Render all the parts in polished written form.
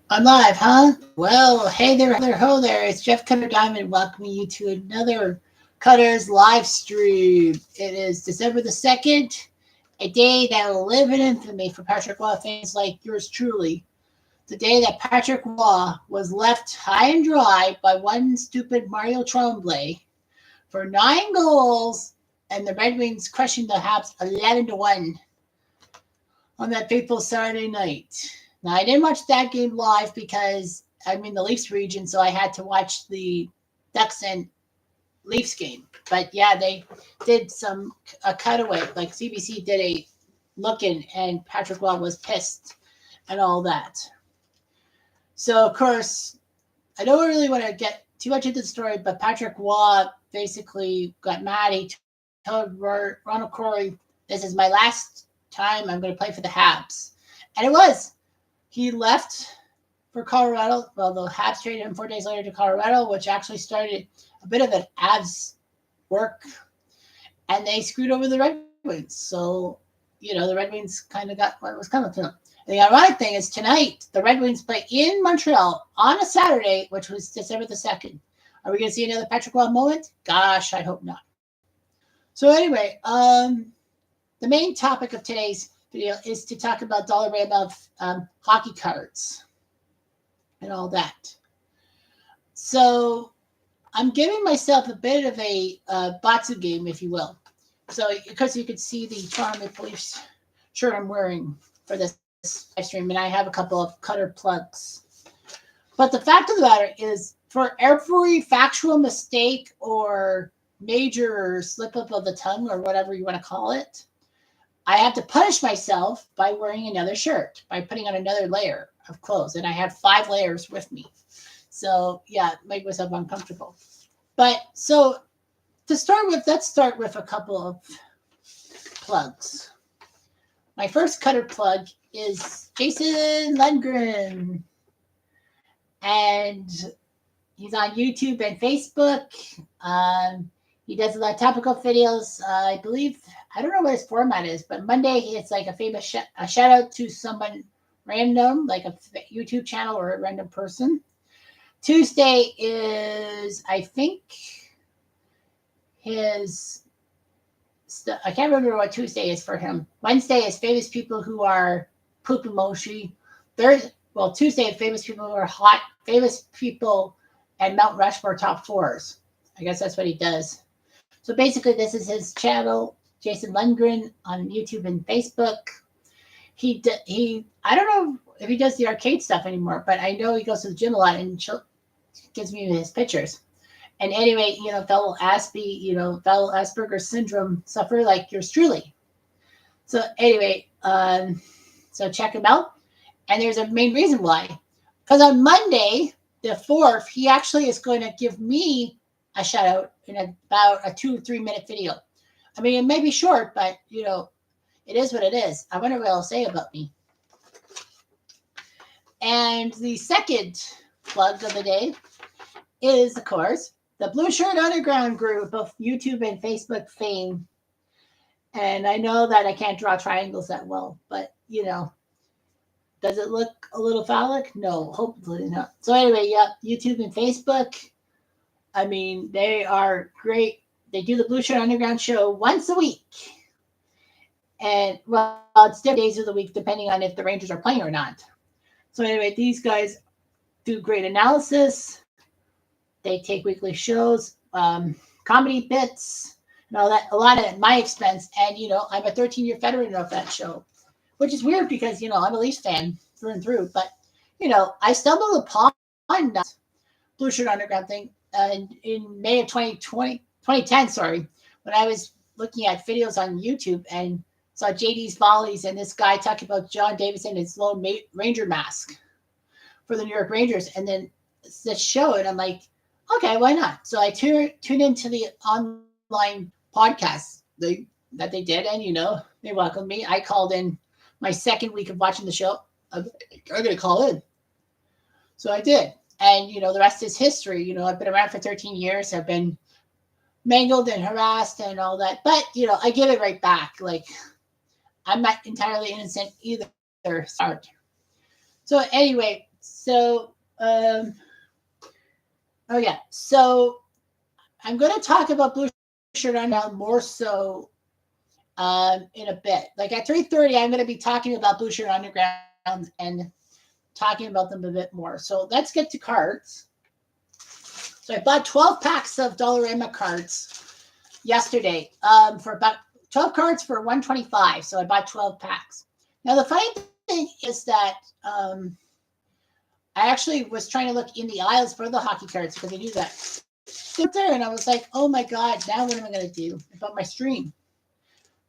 I'm live, huh? Well, hey there, ho there. It's Jeff Cutter Diamond welcoming you to another Cutter's live stream. It is December the 2nd, a day that will live in infamy for Patrick Waugh fans like yours truly. The day that Patrick Waugh was left high and dry by one stupid Mario Tremblay for 9 goals and the Red Wings crushing the Habs 11-1 on that fateful Saturday night. Now, I didn't watch that game live because I'm in the Leafs region, so I had to watch the Ducks and Leafs game. But yeah, they did a cutaway, like CBC did a look in, and Patrick Waugh was pissed and all that. So, of course, I don't really want to get too much into the story, but Patrick Waugh basically got mad. He told Ronald Corey, "This is my last time I'm going to play for the Habs." And it was. He left for Colorado. Well, the Habs traded him 4 days later to Colorado, which actually started a bit of an Avs work. And they screwed over the Red Wings. So, the Red Wings kind of got what was coming to them. And the ironic thing is tonight, the Red Wings play in Montreal on a Saturday, which was December the 2nd. Are we going to see another Patrick Waugh moment? Gosh, I hope not. So anyway, the main topic of today's video is to talk about Dollarama hockey cards and all that. So I'm giving myself a bit of a Batsu game, if you will. So because you could see the Toronto Maple Leafs shirt I'm wearing for this live stream, and I have a couple of Cutter plugs. But the fact of the matter is, for every factual mistake or major slip up of the tongue or whatever you want to call it, I have to punish myself by wearing another shirt, by putting on another layer of clothes. And I had 5 layers with me. So, yeah, make myself uncomfortable. But so to start with, let's start with a couple of plugs. My first Cutter plug is Jason Lundgren. And he's on YouTube and Facebook. He does a lot of topical videos. I believe, I don't know what his format is, but Monday it's like a famous a shout out to someone random, like a YouTube channel or a random person. Tuesday is, I think, I can't remember what Tuesday is for him. Wednesday is famous people who are poop emoji. Tuesday is famous people who are hot, famous people and Mount Rushmore top 4s. I guess that's what he does. So basically, this is his channel, Jason Lundgren, on YouTube and Facebook. I don't know if he does the arcade stuff anymore, but I know he goes to the gym a lot and gives me his pictures. And anyway, fellow Asperger's syndrome sufferer like yours truly. So anyway, so check him out. And there's a main reason why. Because on Monday, the 4th, he actually is going to give me a shout out in about a 2 or 3 minute video. I mean, it may be short, but it is what it is. I wonder what it'll say about me. And the second plug of the day is, of course, the Blue Shirt Underground group of YouTube and Facebook fame. And I know that I can't draw triangles that well, but does it look a little phallic? No, hopefully not. So anyway, yeah, YouTube and Facebook. I mean, they are great. They do the Blue Shirt Underground show once a week. And, well, it's different days of the week depending on if the Rangers are playing or not. So anyway, these guys do great analysis. They take weekly shows, comedy bits, and all that. A lot of it at my expense. And, I'm a 13-year veteran of that show, which is weird because, I'm a Leafs fan through and through. But, I stumbled upon Blue Shirt Underground thing in May of 2010, when I was looking at videos on YouTube and saw JD's Volleys and this guy talking about John Davidson and his Lone Ranger mask for the New York Rangers. And then this show, and I'm like, okay, why not? So I tuned into the online podcast that they did, and, they welcomed me. I called in my second week of watching the show. I'm going to call in. So I did. And, the rest is history. I've been around for 13 years. I've been mangled and harassed and all that. But, I give it right back. Like, I'm not entirely innocent either. Start. So anyway, So, oh yeah. So I'm going to talk about Blue Shirt Underground more so in a bit. Like at 3:30, I'm going to be talking about Blue Shirt Underground and talking about them a bit more. So let's get to cards. So I bought 12 packs of Dollarama cards yesterday for about 12 cards for $125. So I bought 12 packs. Now the funny thing is that I actually was trying to look in the aisles for the hockey cards because I knew that they were there, and I was like, "Oh my god! Now what am I going to do about my stream?"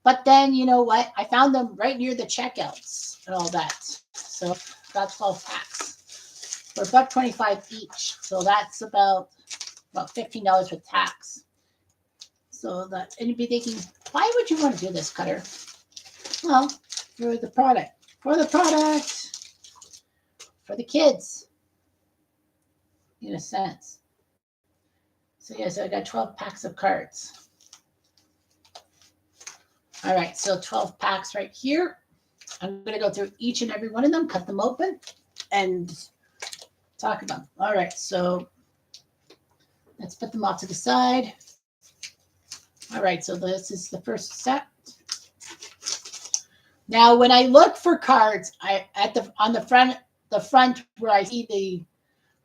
But then you know what? I found them right near the checkouts and all that. So got 12 packs for $1.25 each. So that's about $15 with tax. So that, and you'd be thinking, why would you want to do this, Cutter? Well, for the product, for the kids, in a sense. So yeah, so I got 12 packs of cards. All right, so 12 packs right here. I'm going to go through each and every one of them, cut them open, and talk about them. All right, so let's put them off to the side. All right, so this is the first set. Now, when I look for cards, on the front where I see the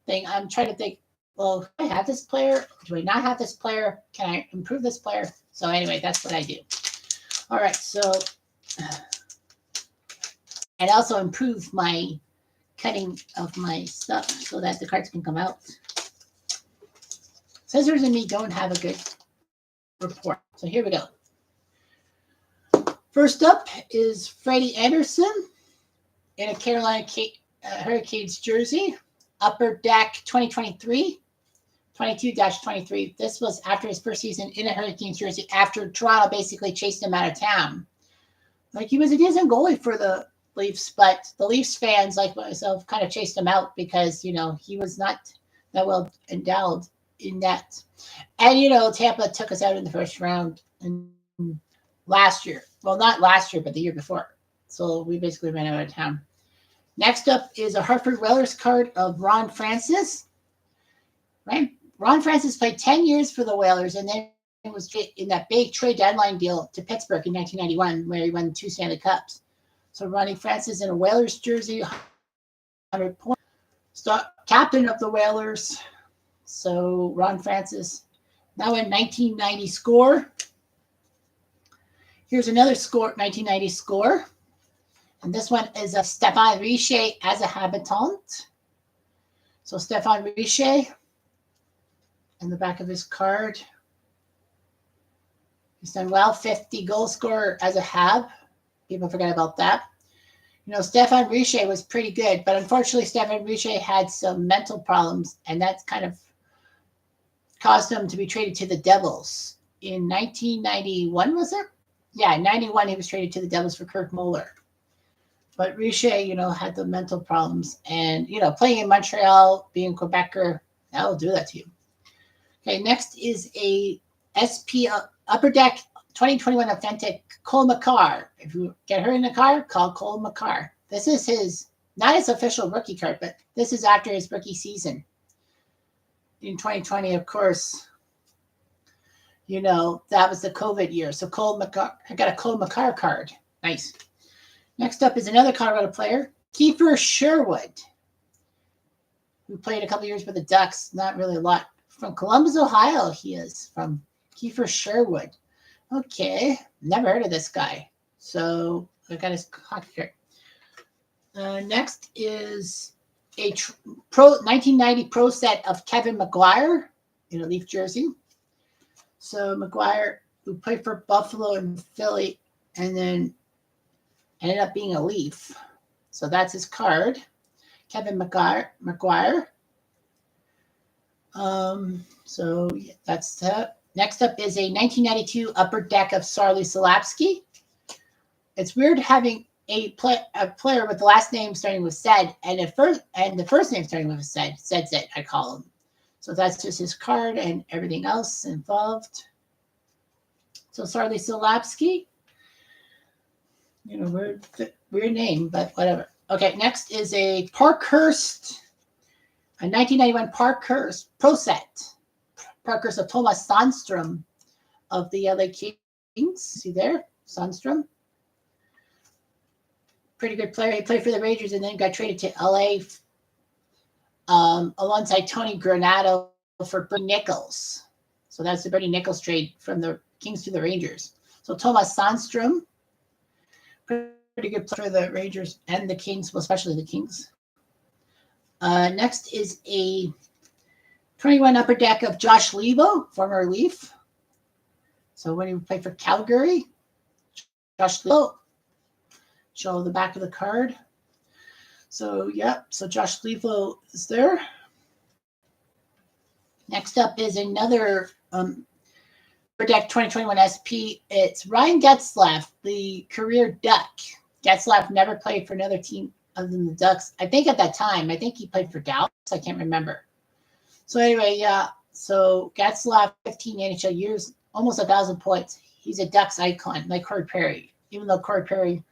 thing, I'm trying to think, well, do I have this player? Do I not have this player? Can I improve this player? So anyway, that's what I do. All right, so and also improve my cutting of my stuff so that the cards can come out. Scissors and me don't have a good report. So here we go. First up is Freddie Anderson in a Carolina Hurricanes jersey. Upper Deck 2023, 22-23. This was after his first season in a Hurricanes jersey after Toronto basically chased him out of town. Like, he was a decent goalie for the Leafs, but the Leafs fans, like myself, kind of chased him out because, you know, he was not that well endowed in that. And, you know, Tampa took us out in the first round last year. Well, not last year, but the year before. So we basically ran out of town. Next up is a Hartford Whalers card of Ron Francis. Right? Ron Francis played 10 years for the Whalers and then was in that big trade deadline deal to Pittsburgh in 1991 where he won 2 Stanley Cups. So Ronnie Francis in a Whalers jersey, 100 points. Captain of the Whalers. So Ron Francis. Now in 1990 score. Here's another score, 1990 score. And this one is a Stéphane Richer as a habitant. So Stéphane Richer in the back of his card. He's done well, 50 goal scorer as a Hab. People forget about that. You know, Stéphane Richer was pretty good, but unfortunately Stéphane Richer had some mental problems, and that's kind of caused him to be traded to the Devils. In 1991, was it? Yeah, in 91 he was traded to the Devils for Kirk Muller. But Richer, you know, had the mental problems. And, you know, playing in Montreal, being a Quebecer, that'll do that to you. Okay, next is a SP Upper Deck 2021 Authentic Cole Makar. If you get her in the car, call Cole Makar. This is his, not his official rookie card, but this is after his rookie season. In 2020, of course, you know, that was the COVID year. So Cole Makar, I got a Cole Makar card. Nice. Next up is another Colorado player, Kiefer Sherwood, who played a couple years with the Ducks. Not really a lot. From Columbus, Ohio, he is. From Kiefer Sherwood. Okay. Never heard of this guy. So I got his hockey card. Next is a 1990 pro set of Kevin McGuire in a Leaf jersey. So McGuire, who played for Buffalo and Philly, and then ended up being a Leaf. So that's his card. Kevin McGuire. So yeah, that's that. Next up is a 1992 Upper Deck of Sarli Salapsky. It's weird having a player with the last name starting with Said and the first name starting with a Said. Said, I call him. So that's just his card and everything else involved. So Sarli Salapsky. You know, weird name, but whatever. Okay, next is a Parkhurst A 1991 Parker's Pro Set. Parker's of Thomas Sandstrom of the LA Kings. See there? Sandstrom. Pretty good player. He played for the Rangers and then got traded to LA alongside Tony Granato for Bernie Nichols. So that's the Bernie Nichols trade from the Kings to the Rangers. So Thomas Sandstrom, pretty good player for the Rangers and the Kings, well, especially the Kings. Next is a 21 upper deck of Josh Lebo, former Leaf. So when he played for Calgary, Josh Lebo. Show the back of the card. So, yeah, so Josh Lebo is there. Next up is another upper deck 2021 SP. It's Ryan Getzlaf, the career Duck. Getzlaf never played for another team other than the Ducks. I think at that time, I think he played for Dallas. I can't remember. So anyway, yeah. So Getzlaf, 15 NHL years, almost 1,000 points. He's a Ducks icon, like Corey Perry. Even though Corey Perry,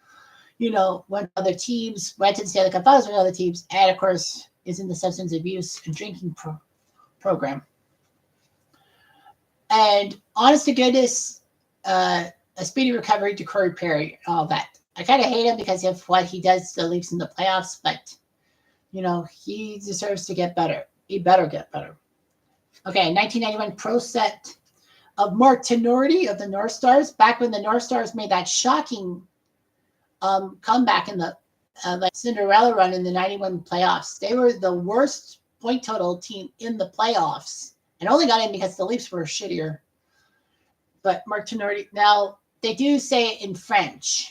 went to other teams, went to the Stanley Cup Finals with other teams, and of course is in the substance abuse and drinking program. And honest to goodness, a speedy recovery to Corey Perry, all that. I kind of hate him because of what he does to the Leafs in the playoffs, but, he deserves to get better. He better get better. Okay, 1991 Pro Set of Mark Tenorti of the North Stars, back when the North Stars made that shocking comeback in the Cinderella run in the 91 playoffs. They were the worst point total team in the playoffs and only got in because the Leafs were shittier. But Mark Tenorti, now they do say it in French.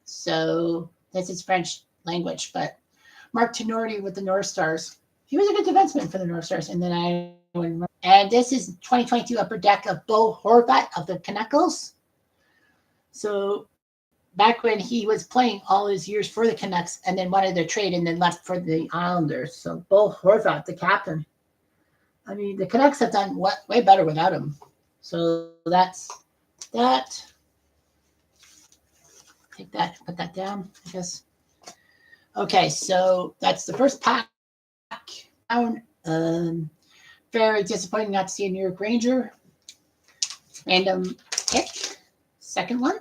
So this is French language, but Mark Tenorti with the North Stars. He was a good defenseman for the North Stars in the 91. And this is 2022 upper deck of Bo Horvat of the Canucks. So back when he was playing all his years for the Canucks and then wanted their trade and then left for the Islanders. So Bo Horvat, the captain. I mean, the Canucks have done way better without him. So that's that. Take that, put that down, I guess. Okay, so that's the first pack down. Very disappointing not to see a New York Ranger. Random pick. Second one.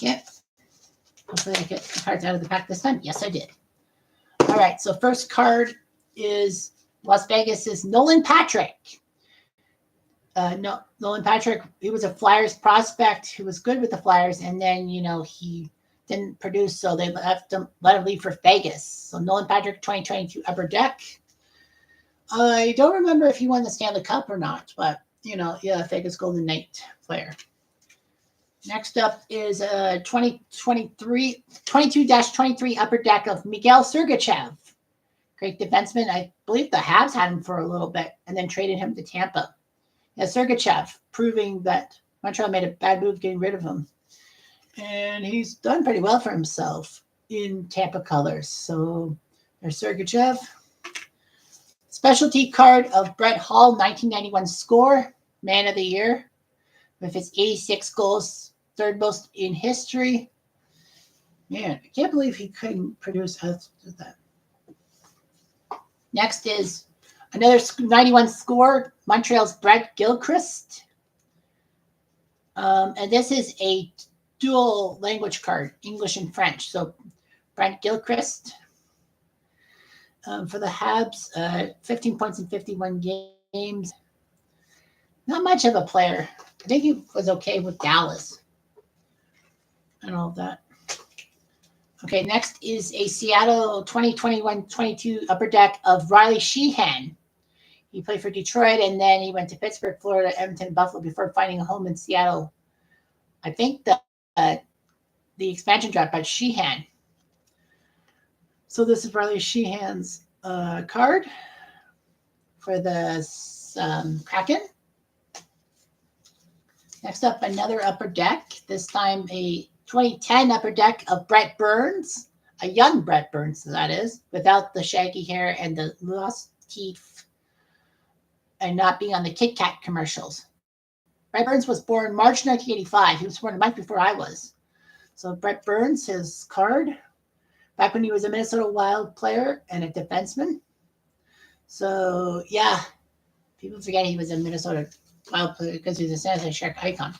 Yep. Hopefully I get the cards out of the pack this time. Yes, I did. All right, so first card is Las Vegas's Nolan Patrick. Nolan Patrick, he was a Flyers prospect who was good with the Flyers, and then, he didn't produce, so they let him leave for Vegas. So Nolan Patrick, 2022 upper deck. I don't remember if he won the Stanley Cup or not, but, Vegas Golden Knight player. Next up is a 22-23 upper deck of Miguel Sergachev. Great defenseman. I believe the Habs had him for a little bit and then traded him to Tampa. Yeah, Sergachev, proving that Montreal made a bad move getting rid of him. And he's done pretty well for himself in Tampa colors. So there's Sergachev. Specialty card of Brett Hall, 1991 score, man of the year, with his 86 goals, third most in history. Man, I can't believe he couldn't produce that. Next is another 91 score, Montreal's Brett Gilchrist. And this is a dual language card, English and French. So Brett Gilchrist for the Habs, 15 points in 51 games. Not much of a player. I think he was okay with Dallas and all of that. Okay, next is a Seattle 2021-22 upper deck of Riley Sheehan. He played for Detroit, and then he went to Pittsburgh, Florida, Edmonton, Buffalo before finding a home in Seattle. I think the expansion draft by Sheehan. So this is Riley Sheehan's card for the Kraken. Next up, another upper deck, this time a 2010 upper deck of Brett Burns, a young Brett Burns, that is, without the shaggy hair and the lost teeth and not being on the Kit Kat commercials. Brett Burns was born March 1985. He was born a month before I was. So Brett Burns, his card back when he was a Minnesota Wild player and a defenseman. So, yeah, people forget he was a Minnesota Wild player because he's a San Jose Shark icon.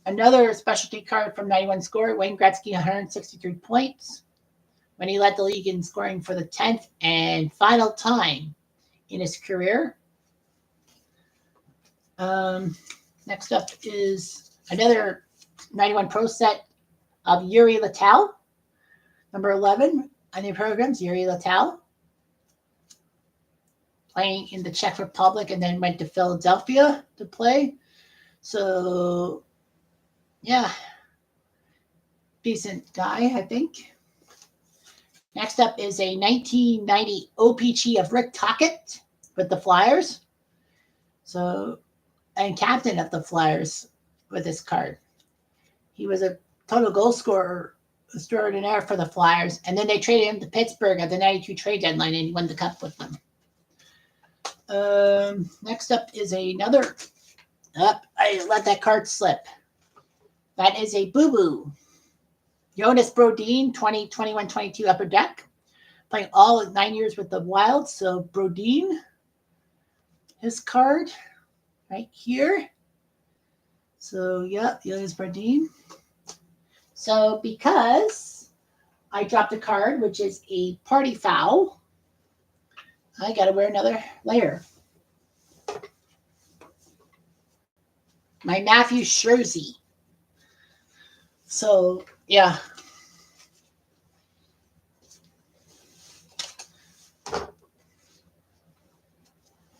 Another specialty card from 91 score, Wayne Gretzky, 163 points, when he led the league in scoring for the 10th and final time in his career. Next up is another 91 Pro set of Yuri Latal, number 11 on the programs, Yuri Latal, playing in the Czech Republic and then went to Philadelphia to play. So, yeah, decent guy, I think. Next up is a 1990 OPG of Rick Tocchet with the Flyers. So, and captain of the Flyers with this card. He was a total goal scorer extraordinaire for the Flyers. And then they traded him to Pittsburgh at the 92 trade deadline and he won the cup with them. Next up is another. I let that card slip. That is a boo-boo. Jonas Brodin, 2021-22 Upper Deck. Playing all 9 years with the Wild. So Brodin, his card right here. So, yeah, Jonas Brodin. So, because I dropped a card, which is a party foul, I got to wear another layer. My Matthew Scherzi. So, yeah.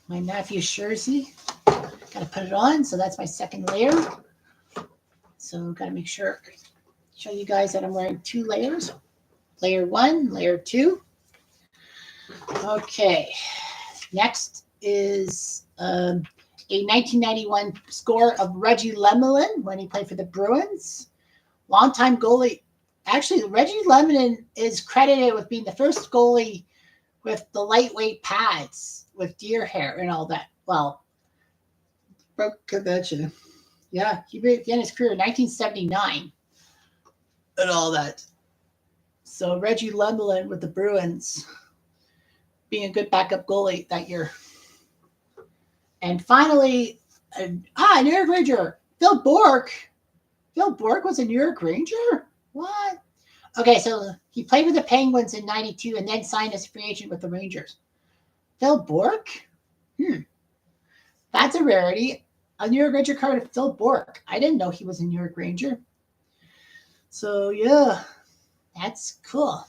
My Matthew Scherzi. Got to put it on. So, that's my second layer. So, got to make sure, show you guys that I'm wearing 2 layers. Layer 1, layer 2. Okay. Next is a 1991 score of Reggie Lemelin when he played for the Bruins. Longtime goalie. Actually, Reggie Lemelin is credited with being the first goalie with the lightweight pads with deer hair and all that. Well, broke convention. Yeah, he began his career in 1979 and all that. So Reggie Lemelin with the Bruins being a good backup goalie that year. And finally, New York Ranger, Phil Bourque. Phil Bourque was a New York Ranger? What? Okay, so he played with the Penguins in 92 and then signed as a free agent with the Rangers. Phil Bourque? That's a rarity. A New York Ranger card of Phil Bourque. I didn't know he was a New York Ranger. So, yeah, that's cool.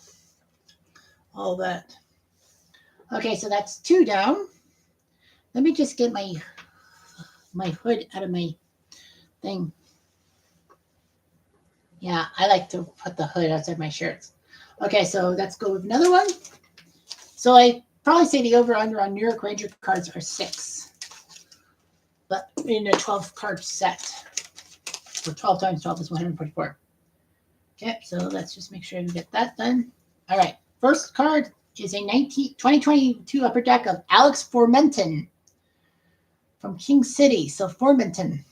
All that. Okay, so that's 2 down. Let me just get my hood out of my thing. Yeah, I like to put the hood outside my shirts. Okay, so let's go with another one. So I probably say the over-under on New York Ranger cards are 6. But in a 12-card set. So 12 times 12 is 144. Okay, so let's just make sure we get that done. All right, first card is a 2022 Upper Deck of Alex Formenton from King City. So Formenton.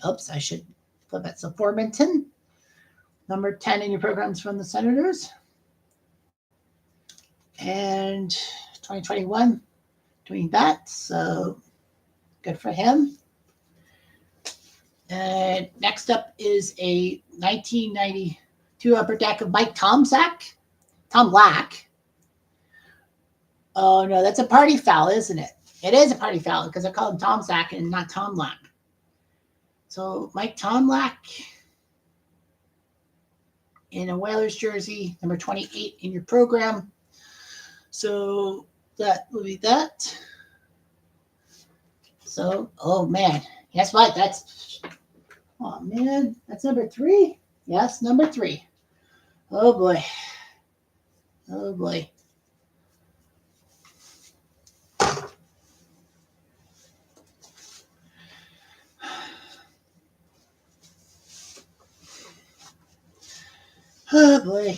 Oops, I should flip it. So Formenton, number 10 in your programs from the Senators. And 2021 doing that. So good for him. And next up is a 1992 Upper Deck of Mike Tomczak. Tom Lack. Oh, no, that's a party foul, isn't it? It is a party foul because I call him Tom Sack and not Tom Lack. So Mike Tomlack in a Whalers jersey, number 28 in your program. So that will be that. So, oh man, guess what? Oh man, that's number 3. Yes, number 3. Oh boy. Oh boy. Oh boy.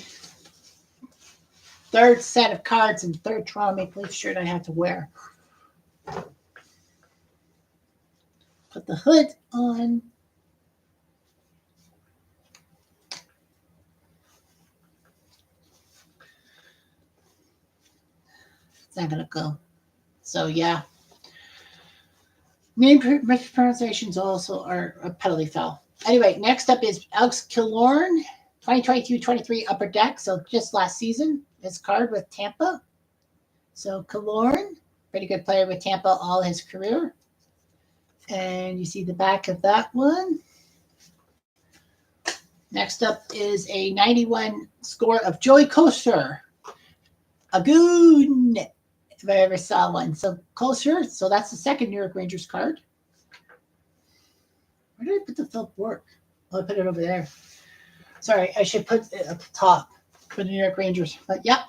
Third set of cards and third Toronto Maple Leaf shirt I have to wear. Put the hood on. It's not going to go. So, yeah. Name mispronunciations also are a penalty foul. Anyway, next up is Alex Killorn, 2022-23 Upper Deck. So, just last season, his card with Tampa. So, Killorn, pretty good player with Tampa all his career. And you see the back of that one. Next up is a 91 score of Joey Kosher. A goon, if I ever saw one. So Kosher, so that's the second New York Rangers card. Where did I put the Philip Bork? Oh, I put it over there. Sorry, I should put it at the top for the New York Rangers. But yep,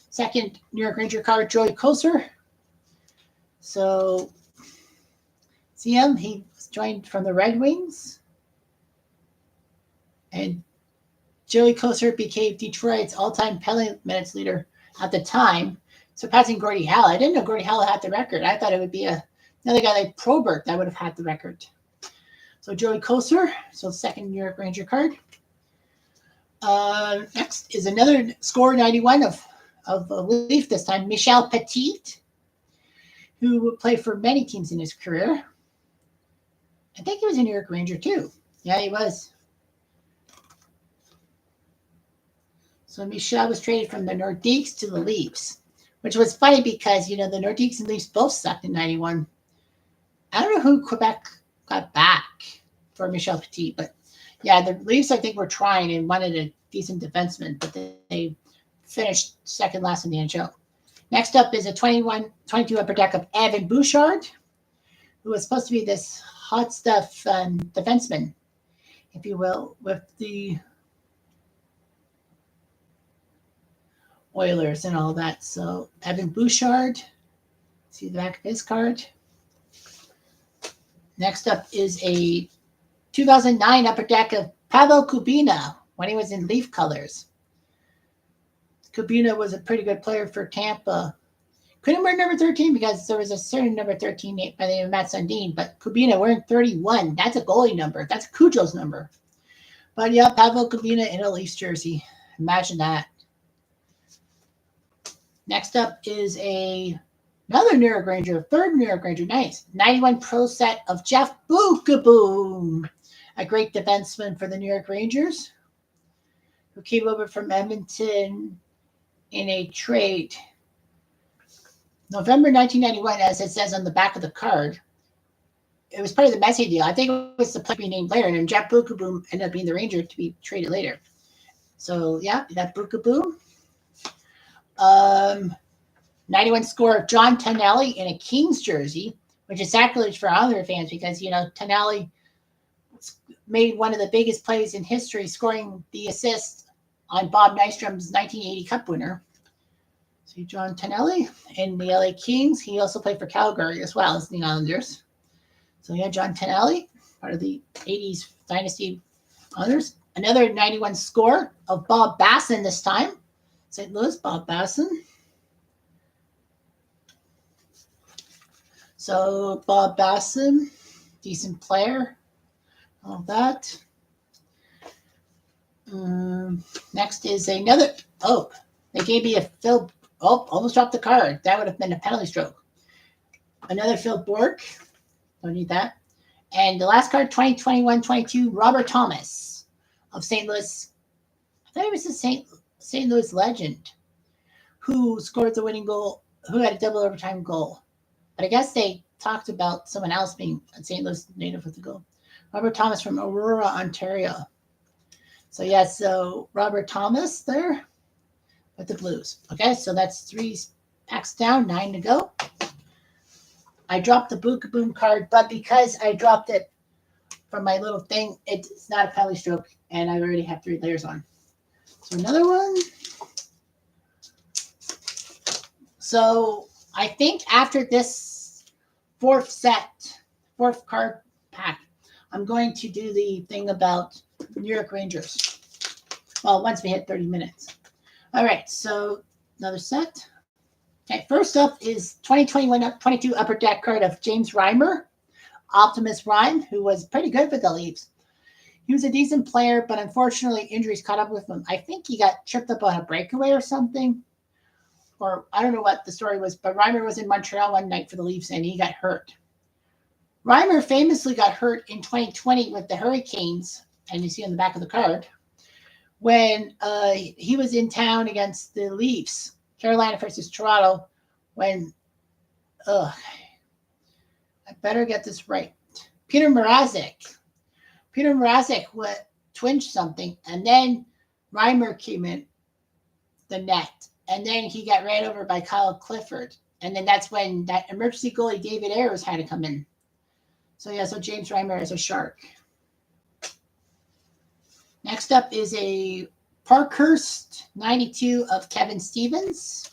second New York Ranger card, Joey Kosher. So see him, he was joined from the Red Wings. And Joey Kosher became Detroit's all-time penalty minutes leader at the time, surpassing Gordie Howe. I didn't know Gordie Howe had the record. I thought it would be another guy like Probert that would have had the record. So Joey Kosher, so second New York Ranger card. Next is another score 91 of a Leaf this time, Michel Petit, who would play for many teams in his career. I think he was a New York Ranger too. Yeah, he was. So Michel was traded from the Nordiques to the Leafs, which was funny because, the Nordiques and Leafs both sucked in 91. I don't know who Quebec got back for Michel Petit, but yeah, the Leafs, I think, were trying and wanted a decent defenseman, but they finished second last in the NHL. Next up is a 22 Upper Deck of Evan Bouchard, who was supposed to be this hot stuff defenseman, if you will, with the Oilers and all that. So Evan Bouchard, see the back of his card. Next up is a 2009 Upper Deck of Pavel Kubina when he was in Leaf colors. Kubina was a pretty good player for Tampa. Couldn't wear number 13 because there was a certain number 13 by the name of Matt Sundin, but Kubina wearing 31. That's a goalie number. That's Cujo's number. But yeah, Pavel Kubina in a Leafs jersey. Imagine that. Next up is another New York Ranger, third New York Ranger, nice. 91 Pro set of Jeff Bookaboom, a great defenseman for the New York Rangers, who came over from Edmonton in a trade. November 1991, as it says on the back of the card. It was part of the Messi deal. I think it was the player to be named later, and Jeff Bookaboom ended up being the Ranger to be traded later. So, yeah, that Bookaboom. 91 score of John Tonelli in a Kings jersey, which is sacrilege for Islander fans because, Tonelli made one of the biggest plays in history, scoring the assist on Bob Nystrom's 1980 Cup winner. See John Tonelli in the LA Kings. He also played for Calgary as well as the Islanders. So, yeah, John Tonelli, part of the 80s Dynasty Islanders. Another 91 score of Bob Basson this time. St. Louis, Bob Basson. So Bob Basson, decent player, all that. Next is another, they gave me a Phil, almost dropped the card. That would have been a penalty stroke. Another Phil Bork, don't need that. And the last card, 2021-22, Robert Thomas of St. Louis. I thought he was a St. Louis legend who scored the winning goal, who had a double overtime goal. But I guess they talked about someone else being a St. Louis native with the goal. Robert Thomas from Aurora, Ontario. So, yeah, so Robert Thomas there with the Blues. Okay, so that's 3 packs down, 9 to go. I dropped the Bookaboom card, but because I dropped it from my little thing, it's not a penalty stroke, and I already have 3 layers on. So another one. So I think after this fourth card pack, I'm going to do the thing about New York Rangers. Well, once we hit 30 minutes. All right, so another set. Okay, first up is 2021-22 Upper Deck card of James Reimer, Optimus Prime, who was pretty good for the Leafs. He was a decent player, but unfortunately injuries caught up with him. I think he got tripped up on a breakaway or something. or I don't know what the story was, but Reimer was in Montreal one night for the Leafs and he got hurt. Reimer famously got hurt in 2020 with the Hurricanes, and you see on the back of the card, when he was in town against the Leafs, Carolina versus Toronto, when, I better get this right. Peter Mrazek twinged something, and then Reimer came in the net, and then he got ran over by Kyle Clifford, and then that's when that emergency goalie David Ayres had to come in. So James Reimer is a Shark. Next up is a Parkhurst 92 of Kevin Stevens.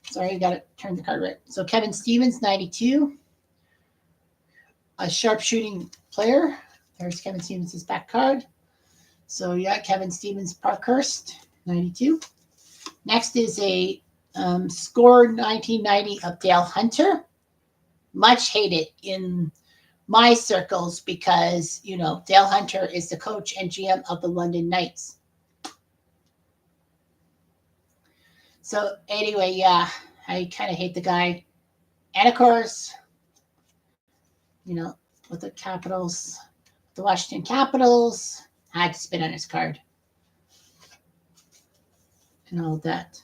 Sorry, I got to turn the card right. So Kevin Stevens, 92. A sharpshooting player. There's Kevin Stevens' back card. So Kevin Stevens, Parkhurst, 92. Next is a Score 1990 of Dale Hunter. Much hated in my circles because, Dale Hunter is the coach and GM of the London Knights. So anyway, I kind of hate the guy. And of course, with the Capitals, the Washington Capitals, I had to spit on his card. And all that.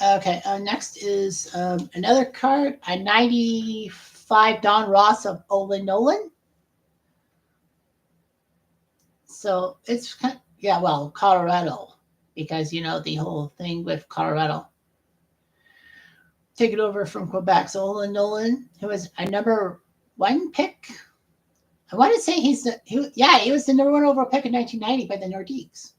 Okay, next is another card, a 95 Don Ross of Olin Nolan. So it's Colorado, because the whole thing with Colorado. Take it over from Quebec. So Olin Nolan, who was a number 1 pick. I want to say he was the number 1 overall pick in 1990 by the Nordiques.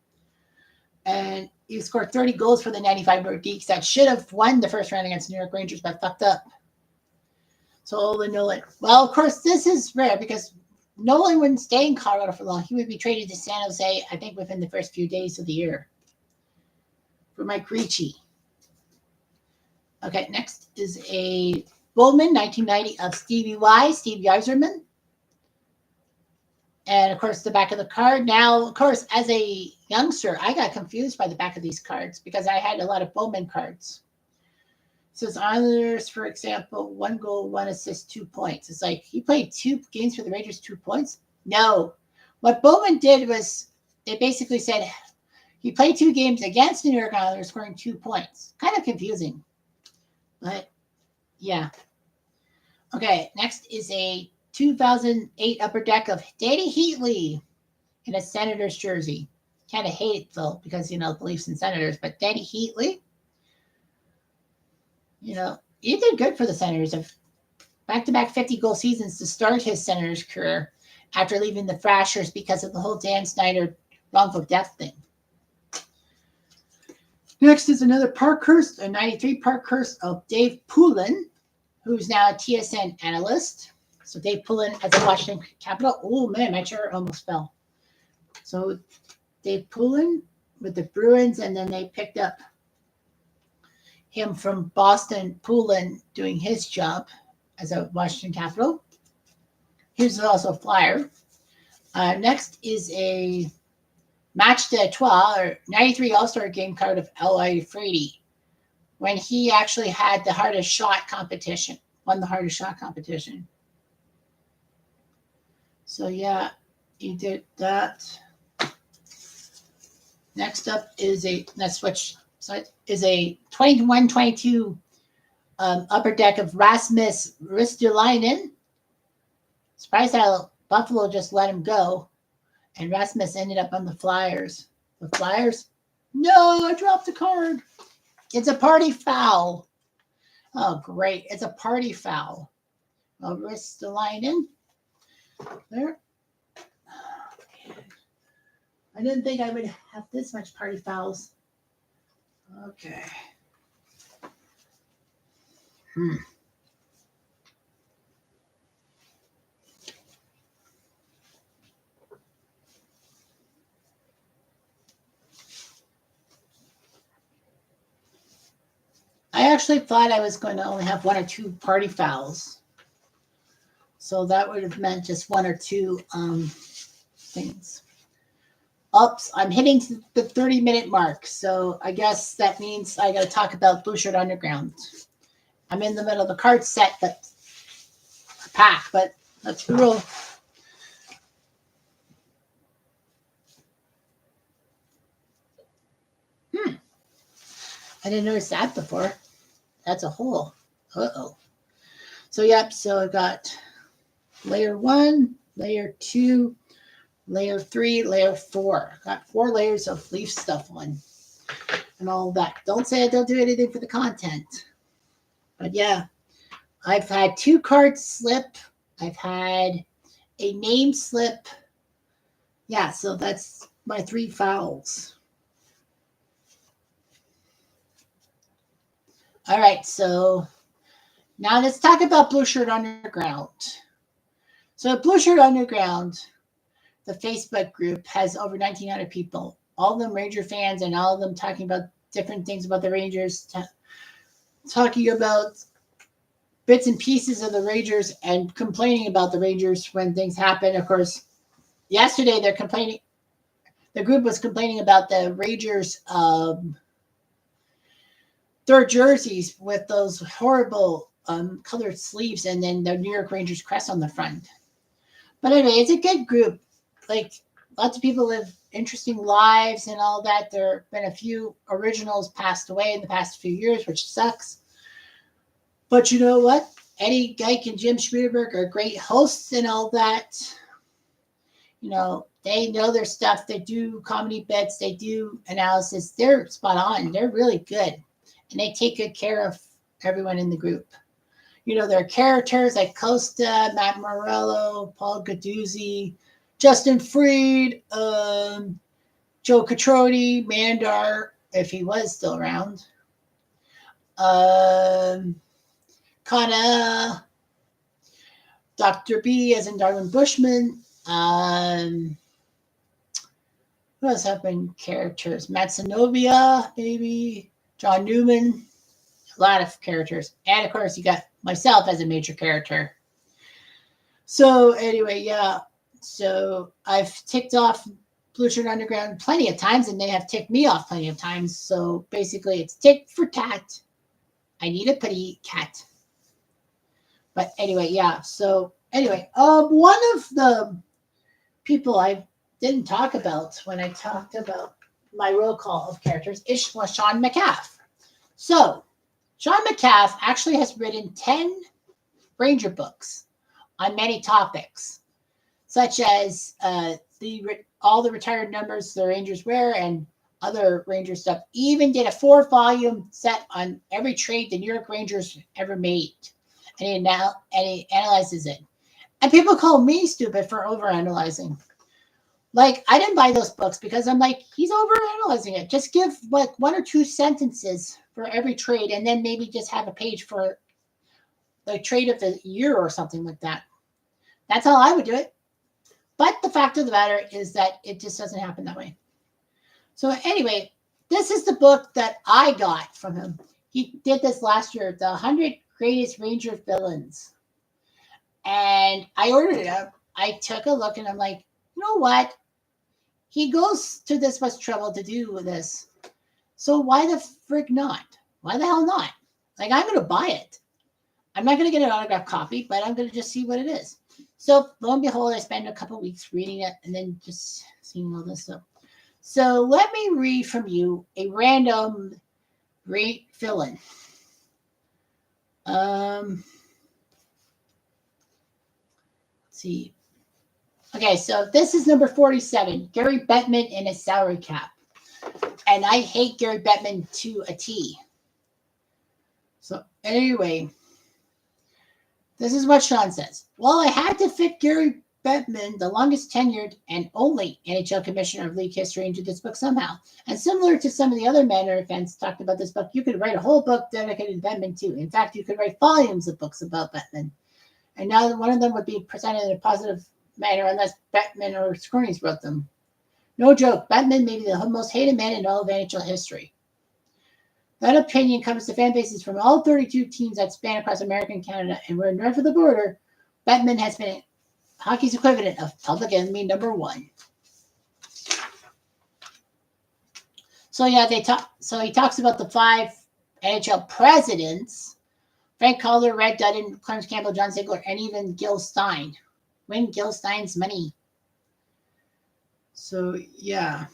And he scored 30 goals for the 95 Nordiques that should have won the first round against the New York Rangers, but fucked up. So Olin Nolan. Well, of course, this is rare because Nolan wouldn't stay in Colorado for long. He would be traded to San Jose, I think, within the first few days of the year. For Mike Ricci. Okay, next is a Bowman 1990 of Steve Yzerman. And, of course, the back of the card. Now, of course, as a youngster, I got confused by the back of these cards because I had a lot of Bowman cards. It says Islanders, for example, 1 goal, 1 assist, 2 points. It's like, he played 2 games for the Rangers, 2 points? No. What Bowman did was they basically said he played 2 games against the New York Islanders, scoring 2 points. Kind of confusing. But, yeah. Okay, next is a 2008 Upper Deck of Danny Heatley in a Senators jersey. Kind of hate it, though, because, the Leafs and Senators. But Danny Heatley, he did good for the Senators. Of back-to-back 50-goal seasons to start his Senators career after leaving the Thrashers because of the whole Dan Snyder wrongful death thing. Next is another Parkhurst, a 93 Parkhurst of Dave Poulin, who's now a TSN analyst. So Dave Poulin as a Washington Capital. Oh, man, my chair almost fell. So Dave Poulin with the Bruins, and then they picked up him from Boston, Poulin, doing his job as a Washington Capital. Here's also a flyer. Next is a Match d'Etoile, or 93 All-Star Game card of L.I. Frady, when he actually had the hardest shot competition, won the hardest shot competition. So, he did that. Next up is a 21-22 Upper Deck of Rasmus Ristolainen. Surprised how Buffalo just let him go. And Rasmus ended up on the Flyers. The Flyers? No, I dropped the card. It's a party foul. Oh, great. It's a party foul. Well, Ristolainen. There. I didn't think I would have this much party fouls. Okay. I actually thought I was going to only have 1 or 2 party fouls. So that would have meant just 1 or 2 things. Oops, I'm hitting the 30-minute mark. So I guess that means I got to talk about Blue Shirt Underground. I'm in the middle of a card set, but a pack, but let's roll. I didn't notice that before. That's a hole. Uh-oh. So, yep. So I got layer 1, layer 2, layer 3, layer 4. Got 4 layers of leaf stuff on and all that. Don't say I don't do anything for the content. But yeah, I've had 2 cards slip. I've had a name slip. Yeah, so that's my 3 fouls. All right, so now let's talk about Blue Shirt Underground. So Blue Shirt Underground, the Facebook group, has over 1,900 people. All of them Ranger fans, and all of them talking about different things about the Rangers, talking about bits and pieces of the Rangers and complaining about the Rangers when things happen. Of course, yesterday they're complaining. The group was complaining about the Rangers' their jerseys with those horrible colored sleeves, and then the New York Rangers crest on the front. But anyway, it's a good group. Like, lots of people live interesting lives and all that. There have been a few originals passed away in the past few years, which sucks. But you know what? Eddie Geik and Jim Schmieberg are great hosts and all that. You know, they know their stuff. They do comedy bits. They do analysis. They're spot on. They're really good. And they take good care of everyone in the group. You know, their characters like Costa, Matt Morello, Paul Gaduzzi, Justin Freed, Joe Catroti, Mandar, if he was still around. Kana, Dr. B, as in Darwin Bushman. Who else have been characters? Matt Zenobia, maybe. John Newman. A lot of characters. And of course, you got myself as a major character. So anyway, yeah. So I've ticked off Blue Shirt Underground plenty of times, and they have ticked me off plenty of times. So basically, it's tick for tat. I need a pretty cat. But anyway, yeah. So anyway, one of the people I didn't talk about when I talked about my roll call of characters was Sean McCaff. So Sean McCaff actually has written 10 Ranger books on many topics, such as all the retired numbers the Rangers wear and other Ranger stuff. Even did a 4-volume set on every trade the New York Rangers ever made, and he analyzes it. And people call me stupid for overanalyzing. Like, I didn't buy those books because I'm like, he's overanalyzing it. Just give like 1 or 2 sentences for every trade, and then maybe just have a page for the trade of the year or something like that. That's how I would do it. But the fact of the matter is that it just doesn't happen that way. So anyway, this is the book that I got from him. He did this last year, the 100 Greatest Ranger Villains. And I ordered it up. I took a look and I'm like, you know what? He goes to this much trouble to do this. So why the frick not? Why the hell not? Like, I'm going to buy it. I'm not going to get an autographed copy, but I'm going to just see what it is. So lo and behold, I spent a couple weeks reading it and then just seeing all this stuff. So let me read from you a random fill-in. Let's see. Okay, so this is number 47, Gary Bettman and his salary cap. And I hate Gary Bettman to a T. So anyway, this is what Sean says. Well, I had to fit Gary Bettman, the longest tenured and only NHL commissioner of league history, into this book somehow. And similar to some of the other Manor fans talked about this book, you could write a whole book dedicated to Bettman too. In fact, you could write volumes of books about Bettman. And now one of them would be presented in a positive manner unless Bettman or cronies wrote them. No joke, Bettman may be the most hated man in all of NHL history. That opinion comes to fan bases from all 32 teams that span across America and Canada, and we're north of the border. Bettman has been hockey's equivalent of public enemy number 1. So yeah, they talk. So he talks about the 5 NHL presidents: Frank Calder, Red Dutton, Clarence Campbell, John Ziegler, and even Gil Stein. Win Gil Stein's money. So yeah.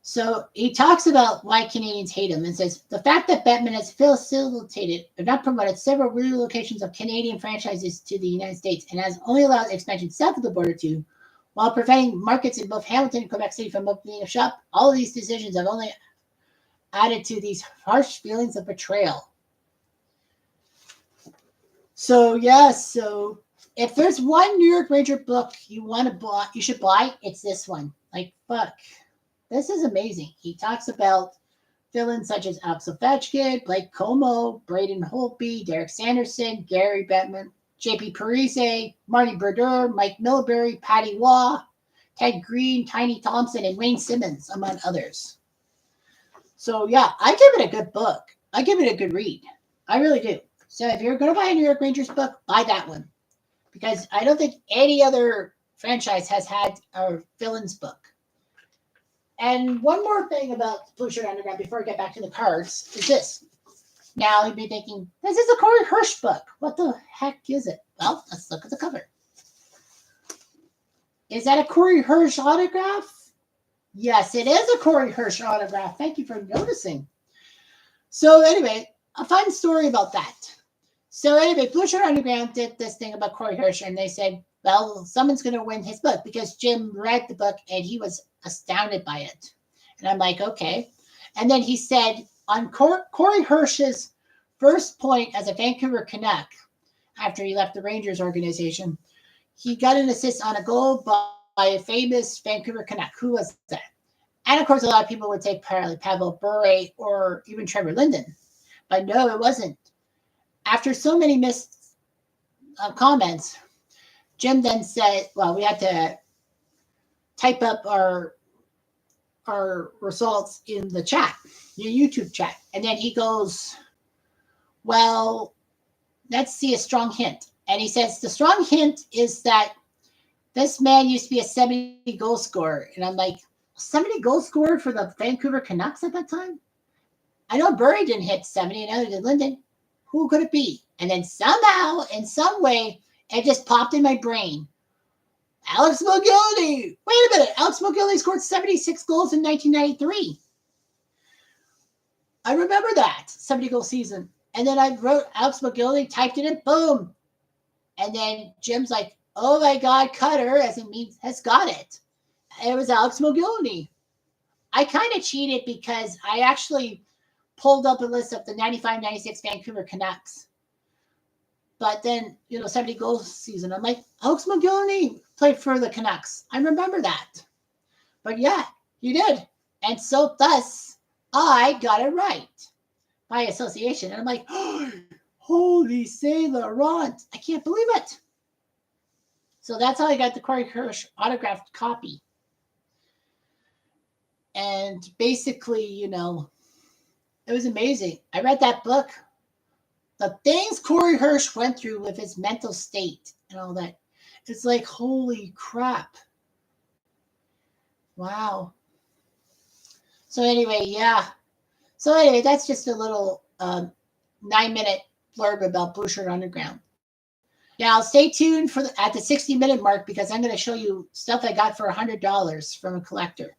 So he talks about why Canadians hate him and says the fact that Bettman has facilitated but not promoted several relocations of Canadian franchises to the United States and has only allowed expansion south of the border to, while preventing markets in both Hamilton and Quebec City from opening a shop. All of these decisions have only added to these harsh feelings of betrayal. So yes, so if there's one New York Ranger book you want to buy, you should buy, it's this one. Like fuck. This is amazing. He talks about villains such as Alex Ovechkin, Blake Como, Braden Holtby, Derek Sanderson, Gary Bettman, JP Parise, Marty Brodeur, Mike Milbury, Patty Waugh, Ted Green, Tiny Thompson, and Wayne Simmons, among others. So yeah, I give it a good book. I give it a good read. I really do. So if you're going to buy a New York Rangers book, buy that one. Because I don't think any other franchise has had a villains book. And one more thing about Blue Shirt Underground before I get back to the cards is this. Now you'd be thinking, this is a Corey Hirsch book. What the heck is it? Well, let's look at the cover. Is that a Corey Hirsch autograph? Yes, it is a Corey Hirsch autograph. Thank you for noticing. So anyway, a fun story about that. So anyway, Blue Shirt Underground did this thing about Corey Hirsch, and they said, well, someone's going to win his book because Jim read the book and he was astounded by it. And I'm like, okay. And then he said on Corey Hirsch's first point as a Vancouver Canuck, after he left the Rangers organization, he got an assist on a goal by a famous Vancouver Canuck. Who was that? And of course, a lot of people would say probably Pavel Bure or even Trevor Linden. But no, it wasn't. After so many missed comments, Jim then said, well, we had to type up our results in the chat, your YouTube chat. And then he goes, well, let's see a strong hint. And he says, the strong hint is that this man used to be a 70 goal scorer. And I'm like, 70 goal scorer for the Vancouver Canucks at that time? I know Burry didn't hit 70, and neither did Linden. Who could it be? And then somehow, in some way, it just popped in my brain. Alex Mogilny. Wait a minute. Alex Mogilny scored 76 goals in 1993. I remember that 70-goal season. And then I wrote Alex Mogilny, typed it in, boom. And then Jim's like, oh my God, Cutter, as it means, has got it. And it was Alex Mogilny. I kind of cheated because I actually pulled up a list of the 95-96 Vancouver Canucks. But then, 70 goals season. I'm like, Alex Mogilny played for the Canucks. I remember that. But yeah, he did. And so thus, I got it right by association. And I'm like, oh, holy Saint Laurent. I can't believe it. So that's how I got the Corey Hirsch autographed copy. And basically, it was amazing. I read that book. The things Corey Hirsch went through with his mental state and all that. It's like, holy crap. Wow. So anyway, yeah. So anyway, that's just a little 9-minute blurb about Blue Shirt Underground. Now, stay tuned at the 60-minute mark because I'm going to show you stuff I got for $100 from a collector.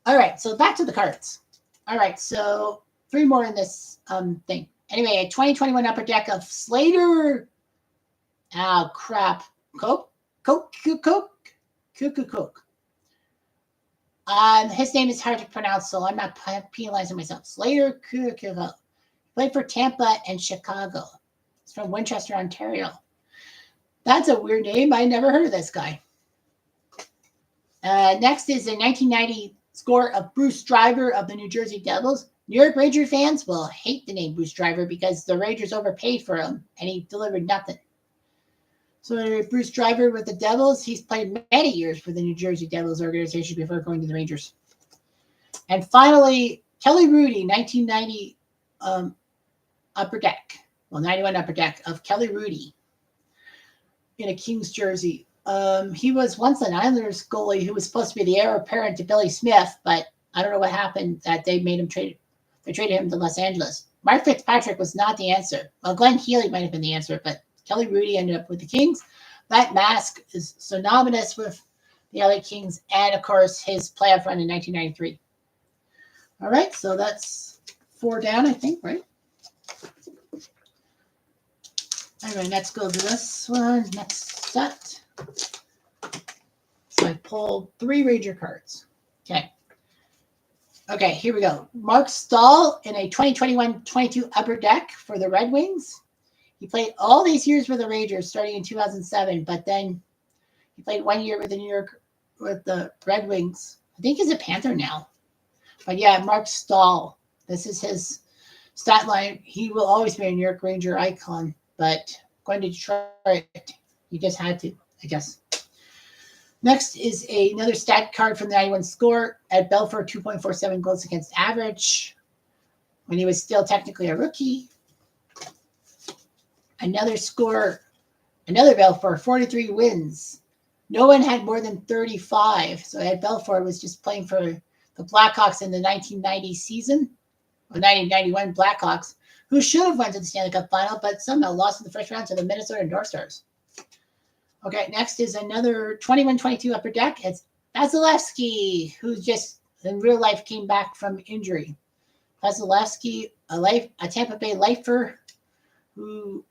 All right, so back to the cards. All right, so 3 more in this thing. Anyway, a 2021 upper deck of Slater. Oh, crap. Coke. His name is hard to pronounce, so I'm not penalizing myself. Slater Kukuko. Played for Tampa and Chicago. He's from Winchester, Ontario. That's a weird name. I never heard of this guy. Next is a 1990 score of Bruce Driver of the New Jersey Devils. New York Ranger fans will hate the name Bruce Driver because the Rangers overpaid for him and he delivered nothing. So anyway, Bruce Driver with the Devils, he's played many years for the New Jersey Devils organization before going to the Rangers. And finally, Kelly Rudy, 1990 upper deck. Well, 91 upper deck of Kelly Rudy in a Kings jersey. He was once an Islanders goalie who was supposed to be the heir apparent to Billy Smith, but I don't know what happened that they made him trade. They traded him to Los Angeles. Mark Fitzpatrick was not the answer. Well, Glenn Healy might have been the answer, but Kelly Rudy ended up with the Kings. That mask is synonymous with the LA Kings and, of course, his playoff run in 1993. All right, so that's 4 down, I think, right? All right, let's go to this one. Next set. So I pulled 3 Ranger cards. Okay. Okay, here we go. Mark Stahl in a 2021-22 Upper Deck for the Red Wings. He played all these years for the Rangers, starting in 2007, but then he played 1 year with the Red Wings. I think he's a Panther now. But yeah, Mark Stahl. This is his stat line. He will always be a New York Ranger icon, but going to Detroit, he just had to, I guess. Next is another stat card from the 91 score at Belfort, 2.47 goals against average when he was still technically a rookie. Another score, another Belfort, 43 wins. No one had more than 35. So Ed Belfort was just playing for the Blackhawks in the 1990 season, or 1991 Blackhawks, who should have went to the Stanley Cup final, but somehow lost in the first round to the Minnesota North Stars. Okay, next is another 21-22 Upper Deck. It's Vasilevsky, who just in real life came back from injury. Vasilevsky, a Tampa Bay lifer, who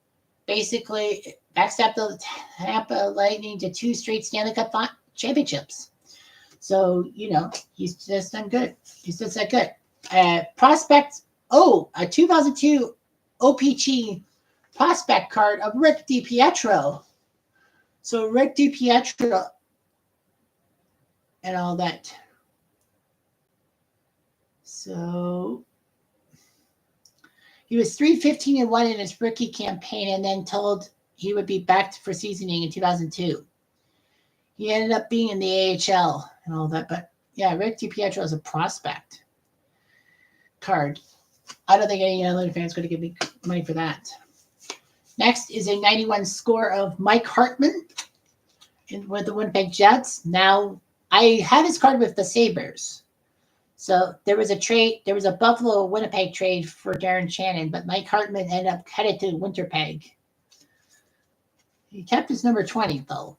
basically backstabbed the Tampa Lightning to 2 straight Stanley Cup championships. So, he's just done good. He's just that good. Prospect, a 2002 OPG prospect card of Rick DiPietro. So Rick DiPietro and all that. So he was 3-15-1 in his rookie campaign and then told he would be back for seasoning in 2002. He ended up being in the AHL and all that. But yeah, Rick DiPietro is a prospect card. I don't think any other fans going to give me money for that. Next is a 91 score of Mike Hartman with the Winnipeg Jets. Now, I had his card with the Sabres. So there was a Buffalo-Winnipeg trade for Darren Shannon, but Mike Hartman ended up headed to Winnipeg. He kept his number 20, though,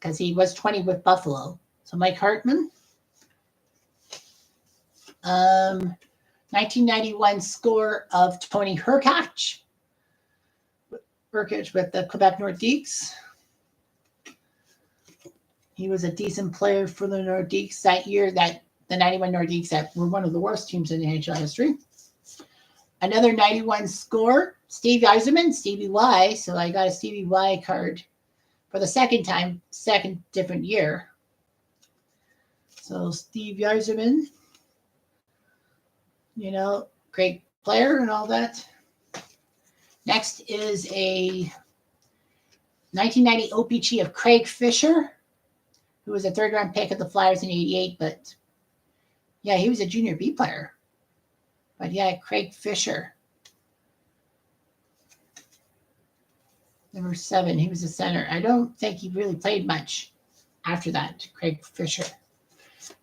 because he was 20 with Buffalo. So Mike Hartman. 1991 score of Tony Herkach with the Quebec Nordiques. He was a decent player for the Nordiques that year, that the 91 Nordiques that were one of the worst teams in the NHL history. Another 91 score, Steve Yzerman, Stevie Y. So I got a Stevie Y card for the second time, second different year. So Steve Yzerman, great player and all that. Next is a 1990 OPG of Craig Fisher, who was a 3rd-round pick of the Flyers in 88, but yeah, he was a junior B player. But yeah, Craig Fisher. Number 7, he was a center. I don't think he really played much after that, Craig Fisher.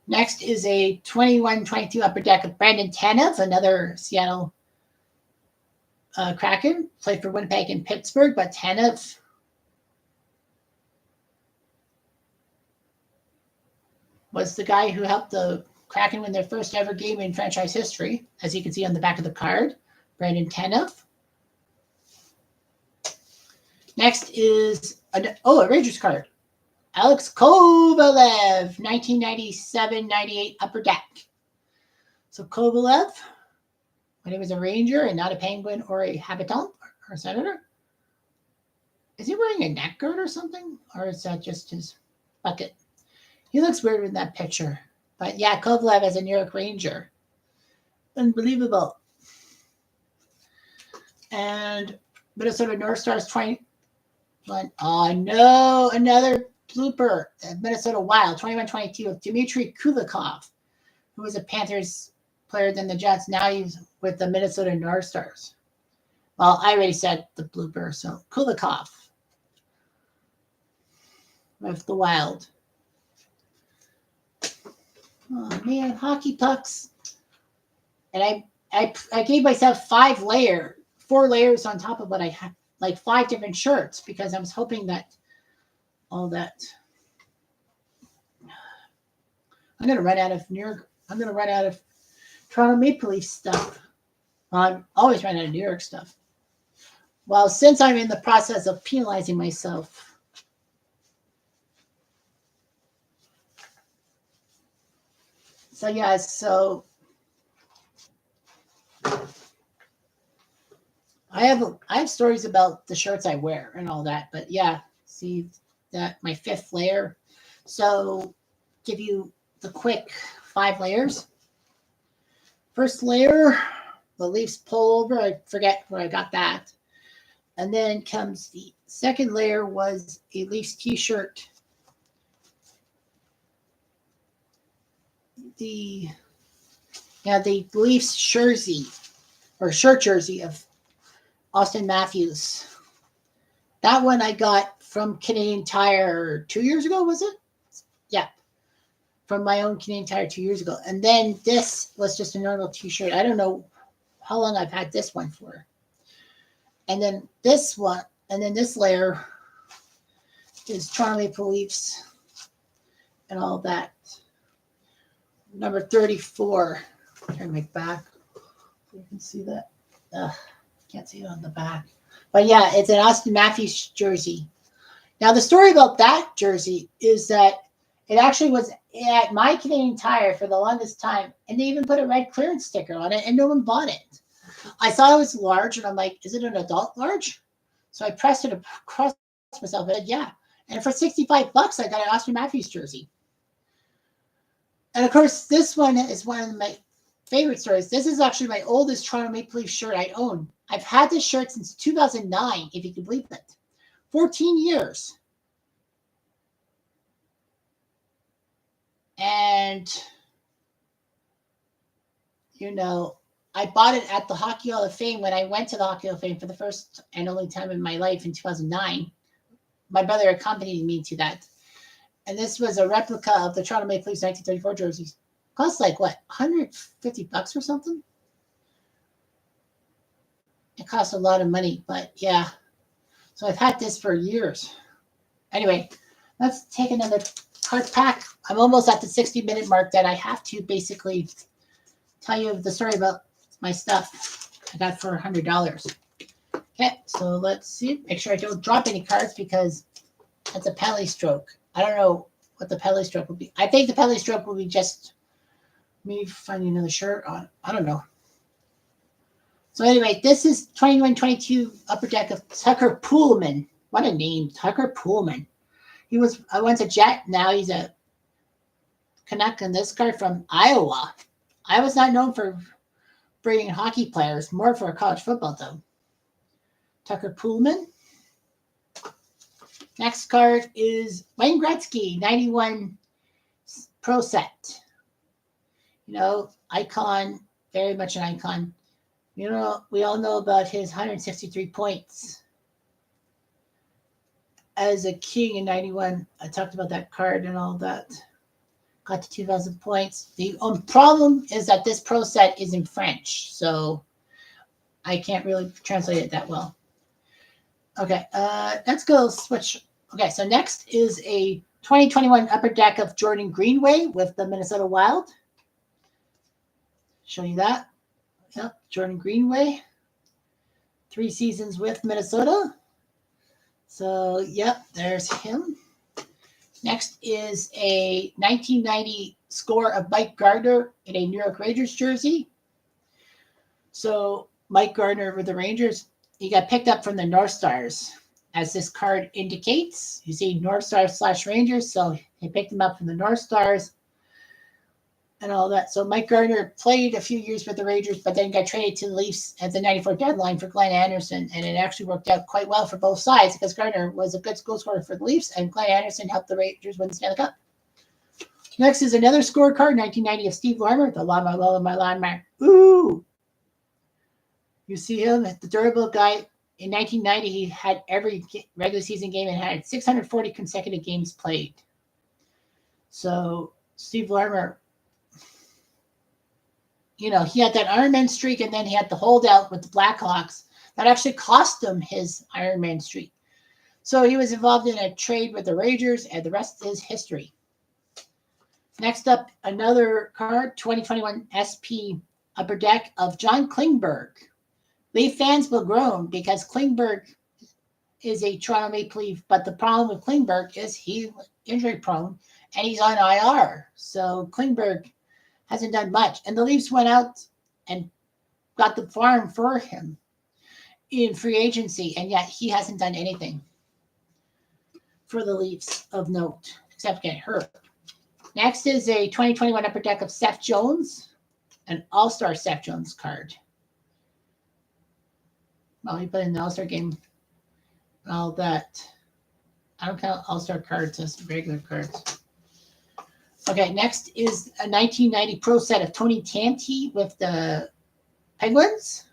Next is a 21-22 Upper Deck of Brandon Tanev, another Seattle Kraken. Played for Winnipeg and Pittsburgh, but Tanev was the guy who helped the Kraken win their first ever game in franchise history, as you can see on the back of the card. Brandon Tanev. Next is a Rangers card. Alex Kovalev, 1997-98 Upper Deck. So Kovalev, when he was a Ranger and not a Penguin or a Habitant or Senator. Is he wearing a neck guard or something? Or is that just his bucket? He looks weird in that picture. But yeah, Kovalev as a New York Ranger. Unbelievable. And Minnesota North Stars 21. Oh no, another blooper. Minnesota Wild 21-22 of Dmitry Kulikov, who was a Panthers player than the Jets. Now he's with the Minnesota North Stars. Well, I already said the blooper, so Kulikov with the Wild. Oh man, hockey pucks. And I gave myself 4 layers on top of what I had, like 5 different shirts, because I was hoping that all that. I'm gonna run out of New York. I'm gonna run out of Toronto Maple Leaf stuff. I'm always running out of New York stuff. Well, since I'm in the process of penalizing myself, so yeah, so I have stories about the shirts I wear and all that, but yeah, see that my 5th layer. So give you the quick 5 layers. First layer, the Leafs pullover. I forget where I got that. And then comes the second layer was a Leafs t-shirt. The Leafs jersey or shirt jersey of Austin Matthews. That one I got from Canadian Tire 2 years ago, was it? Yeah, from my own Canadian Tire 2 years ago. And then this was just a normal t-shirt. I don't know how long I've had this one for. And then this one, and then this layer is Toronto Maple Leafs and all that. Number 34. Turn my back. You can see that. Can't see it on the back. But yeah, it's an Austin Matthews jersey. Now, the story about that jersey is that it actually was at my Canadian Tire for the longest time, and they even put a red clearance sticker on it, and no one bought it. I saw it was large, and I'm like, is it an adult large? So I pressed it across myself, and I said, yeah. And for $65, I got an Austin Matthews jersey. And of course, this one is one of my favorite stories. This is actually my oldest Toronto Maple Leaf shirt I own. I've had this shirt since 2009, if you can believe it. 14 years. And, I bought it at the Hockey Hall of Fame when I went to the Hockey Hall of Fame for the first and only time in my life in 2009. My brother accompanied me to that. And this was a replica of the Toronto Maple Leafs 1934 jerseys. Cost like what, $150 or something? It cost a lot of money, but yeah. So I've had this for years. Anyway, let's take another card pack. I'm almost at the 60-minute mark that I have to basically tell you the story about my stuff I got for $100. Okay, so let's see. Make sure I don't drop any cards because that's a penalty stroke. I don't know what the penalty stroke will be. I think the penalty stroke will be just me finding another shirt on. I don't know. So anyway, this is 21-22 Upper Deck of Tucker Poolman. What a name, Tucker Poolman. He was once a Jet. Now he's a Canuck. And this card from Iowa. Iowa's not known for bringing hockey players, more for college football though. Tucker Poolman. Next card is Wayne Gretzky, 91 Pro Set. Icon, very much an icon. We all know about his 163 points as a king in 91. I talked about that card and all that. Got to 2,000 points. The problem is that this Pro Set is in French, so I can't really translate it that well. Okay, let's go switch. Okay, so next is a 2021 Upper Deck of Jordan Greenway with the Minnesota Wild. Show you that. Yep, Jordan Greenway. 3 seasons with Minnesota. So, yep, there's him. Next is a 1990 score of Mike Gardner in a New York Rangers jersey. So, Mike Gardner with the Rangers, he got picked up from the North Stars, as this card indicates. You see North Stars / Rangers, so he picked him up from the North Stars and all that. So Mike Gardner played a few years with the Rangers, but then got traded to the Leafs at the 94 deadline for Glenn Anderson, and it actually worked out quite well for both sides because Gardner was a good goal scorer for the Leafs, and Glenn Anderson helped the Rangers win the Stanley Cup. Next is another scorecard, 1990 of Steve Larmer, the Llama Lola My Lawnmower. Ooh! You see him, the durable guy. In 1990, he had every regular season game and had 640 consecutive games played. So Steve Larmer, he had that Ironman streak, and then he had the holdout with the Blackhawks that actually cost him his Ironman streak. So he was involved in a trade with the Rangers, and the rest is history. Next up, another card, 2021 SP Upper Deck of John Klingberg. Leaf fans will groan because Klingberg is a Toronto Maple Leaf, but the problem with Klingberg is he's injury prone and he's on IR. So Klingberg hasn't done much. And the Leafs went out and got the farm for him in free agency, and yet he hasn't done anything for the Leafs of note, except get hurt. Next is a 2021 Upper Deck of Seth Jones, an All-Star Seth Jones card. Well, he played in the All-Star game. All that. I don't count All-Star cards as regular cards. Okay, next is a 1990 Pro set of Tony Tanti with the Penguins.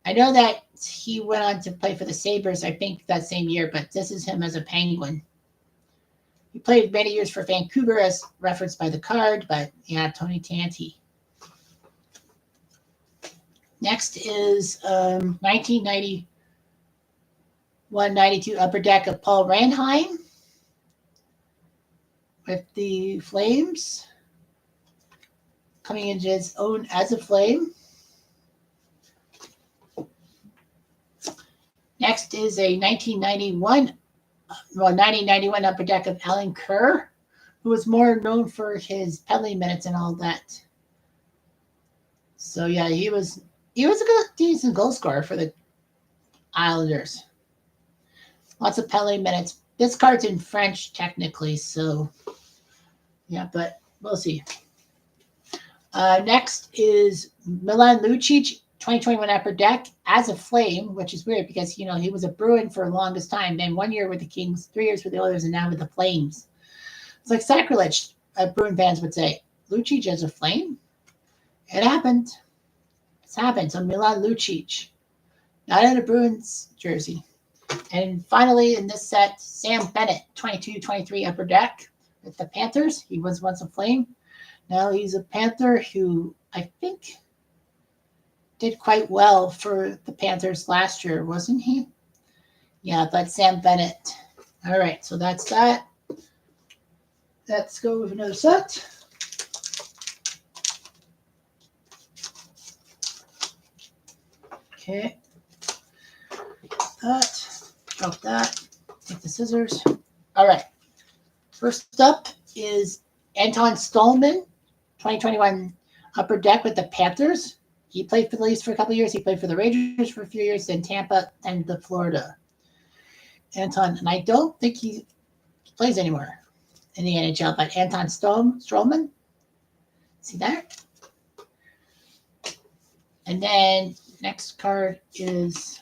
I know that he went on to play for the Sabres, I think, that same year, but this is him as a Penguin. He played many years for Vancouver, as referenced by the card, but yeah, Tony Tanti. Next is 1991-92 Upper Deck of Paul Randheim with the Flames, coming into his own as a Flame. Next is a 1991 Upper Deck of Alan Kerr, who was more known for his penalty minutes and all that. So yeah, he was a good, decent goal scorer for the Islanders. Lots of penalty minutes. This card's in French technically, so yeah, but we'll see. Next is Milan Lucic, 2021 Upper Deck as a Flame, which is weird because he was a Bruin for the longest time. Then 1 year with the Kings, 3 years with the Oilers, and now with the Flames. It's like sacrilege, Bruin fans would say. Lucic as a Flame? It happened. It's happened. So Milan Lucic, not in a Bruins jersey. And finally, in this set, Sam Bennett, 22-23 Upper Deck with the Panthers. He was once a Flame. Now he's a Panther who I think did quite well for the Panthers last year, wasn't he? Yeah, but Sam Bennett. All right, so that's that. Let's go with another set. Okay. Drop that. Take the scissors. All right. First up is Anton Stolman, 2021 Upper Deck with the Panthers. He played for the Leafs for a couple of years. He played for the Rangers for a few years, then Tampa, and the Florida. Anton, and I don't think he plays anymore in the NHL, but Anton Stolman. See that? And then next card is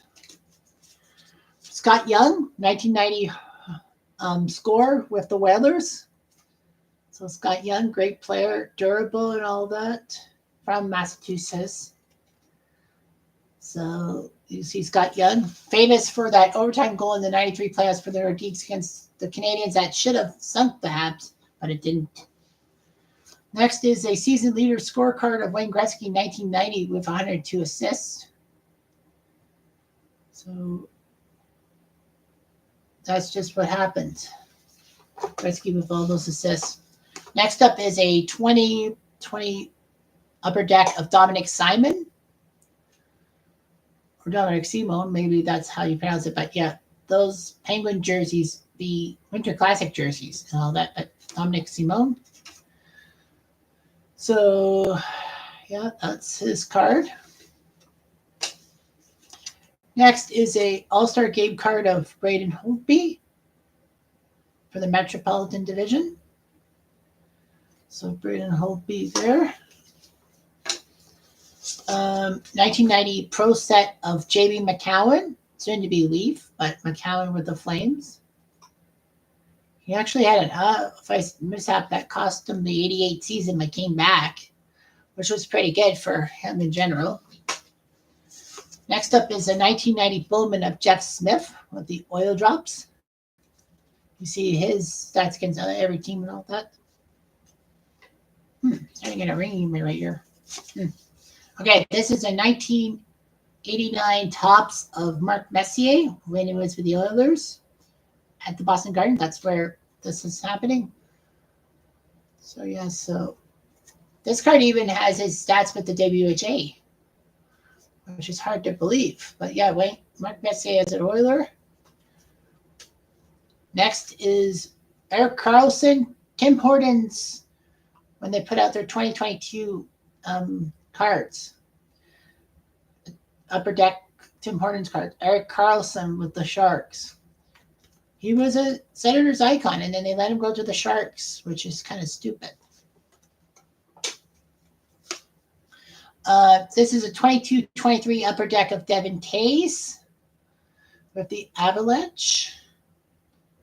Scott Young, 1990 score with the Whalers. So Scott Young, great player, durable and all that, from Massachusetts. So you see Scott Young, famous for that overtime goal in the 93 playoffs for the Nordiques against the Canadiens that should have sunk the Habs, but it didn't. Next is a season leader scorecard of Wayne Gretzky, 1990, with 102 assists. So that's just what happened. Gretzky with all those assists. Next up is a 2020 Upper Deck of Dominic Simon. Or Dominic Simon, maybe that's how you pronounce it. But yeah, those Penguin jerseys, the Winter Classic jerseys and all that. But Dominic Simon. So yeah, that's his card. Next is a All-Star Game card of Braden Holtby for the Metropolitan Division. So Braden Holtby there. 1990 Pro set of Jamie McCowan, soon to be Leaf, but McCowan with the Flames. He actually had an mishap that cost him the 88 season but came back, which was pretty good for him in general. Next up is a 1990 Bowman of Jeff Smith with the Oil Drops. You see his stats against every team and all that. Starting to get a ringing me right here. Okay, this is a 1989 tops of Mark Messier when he was with the Oilers at the Boston Garden. That's where this is happening. So yeah, so this card even has his stats with the WHA, which is hard to believe. But yeah, wait, Mark Messier as an Oiler. Next is Eric Carlson, Tim Hortons, when they put out their 2022 cards. Upper Deck Tim Hortons card. Eric Carlson with the Sharks. He was a Senators icon, and then they let him go to the Sharks, which is kind of stupid. This is a 22-23 Upper Deck of Devin Tays with the Avalanche.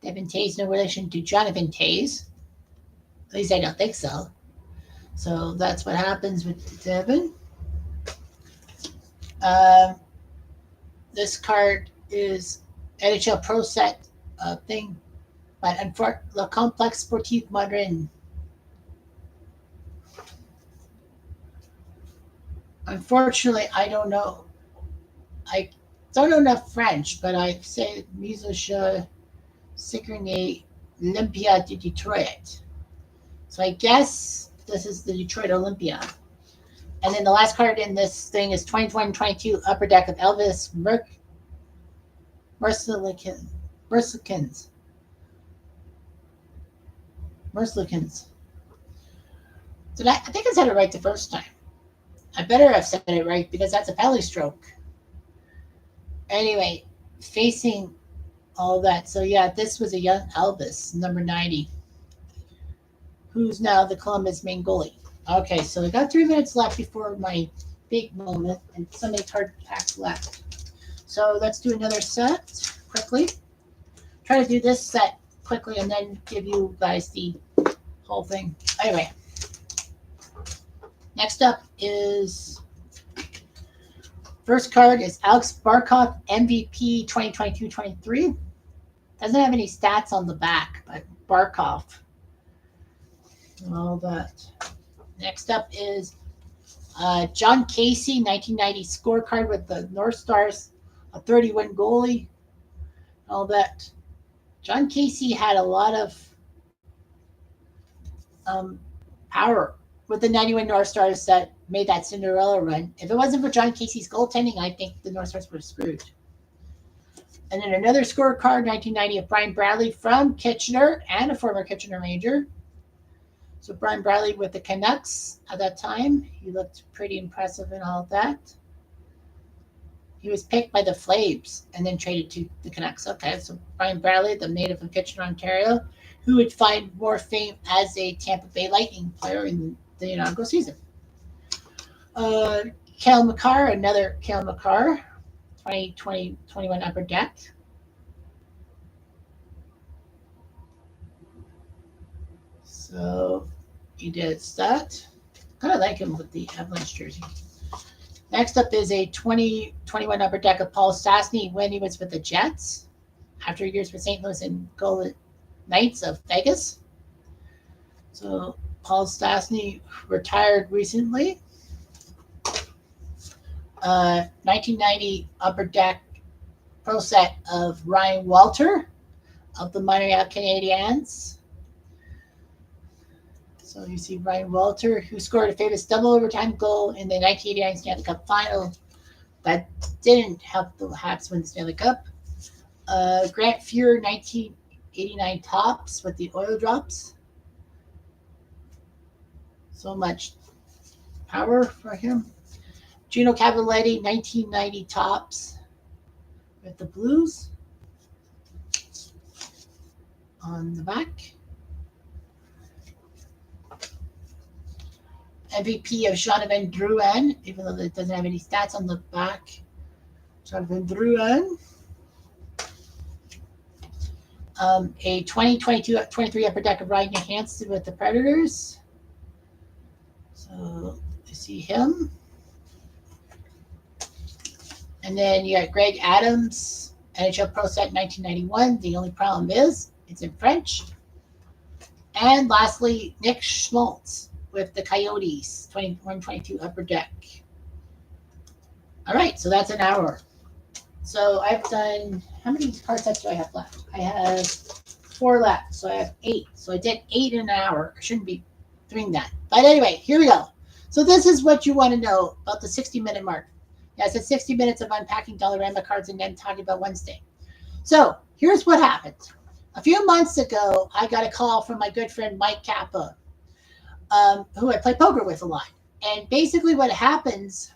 Devin Tays, no relation to Jonathan Tays. At least I don't think so. So that's what happens with Devin. This card is NHL Pro Set thing, but Le Complexe Sportif Modern. Unfortunately, I don't know. I don't know enough French, but I say Musée Sécurité Olympia de Detroit. So I guess this is the Detroit Olympia. And then the last card in this thing is 2021-22 Upper Deck of Elvis Merzlikins. I think I said it right the first time. I better have said it right because that's a belly stroke. Anyway, facing all that. So yeah, this was a young Elvis, number 90, who's now the Columbus main goalie. Okay, so we got 3 minutes left before my big moment, and so many card packs left. So let's do another set quickly. Try to do this set quickly and then give you guys the whole thing. Anyway, next up is first card is Alex Barkov, MVP 2022-23. Doesn't have any stats on the back, but Barkov. All that. Next up is John Casey, 1990 scorecard with the North Stars, a 30-win goalie. All that. John Casey had a lot of power with the 90-win North Stars that made that Cinderella run. If it wasn't for John Casey's goaltending, I think the North Stars were screwed. And then another scorecard, 1990 of Brian Bradley from Kitchener and a former Kitchener Ranger. So Brian Bradley with the Canucks at that time. He looked pretty impressive and all that. He was picked by the Flames and then traded to the Canucks. Okay, so Brian Bradley, the native of Kitchener, Ontario, who would find more fame as a Tampa Bay Lightning player in the inaugural season. Cale Makar, another Cale Makar, 2020-21 Upper Deck. So he did that. Kind of like him with the Avalanche jersey. Next up is a 2021 Upper Deck of Paul Stastny when he was with the Jets after years with St. Louis and Golden Knights of Vegas. So Paul Stastny retired recently. 1990 Upper Deck Pro Set of Ryan Walter of the Montreal Canadiens. So you see Ryan Walter, who scored a famous double overtime goal in the 1989 Stanley Cup final that didn't help the Habs win the Stanley Cup. Grant Fuhr, 1989 tops with the Oil Drops. So much power for him. Gino Cavaletti, 1990 tops with the Blues on the back. MVP of Jonathan Drouin, even though it doesn't have any stats on the back. Jonathan Drouin. A 2022-23 Upper Deck of Ryan Johansson with the Predators. So you see him. And then you got Greg Adams, NHL Pro Set 1991. The only problem is it's in French. And lastly, Nick Schmaltz, with the Coyotes, 21-22 Upper Deck. All right, so that's an hour. So I've done, how many card sets do I have left? I have 4 left, so I have 8. So I did 8 in an hour. I shouldn't be doing that. But anyway, here we go. So this is what you want to know about the 60-minute mark. Yeah, it's 60 minutes of unpacking Dollarama cards and then talking about Wednesday. So here's what happened. A few months ago, I got a call from my good friend Mike Kappa, who I play poker with a lot. And basically what happens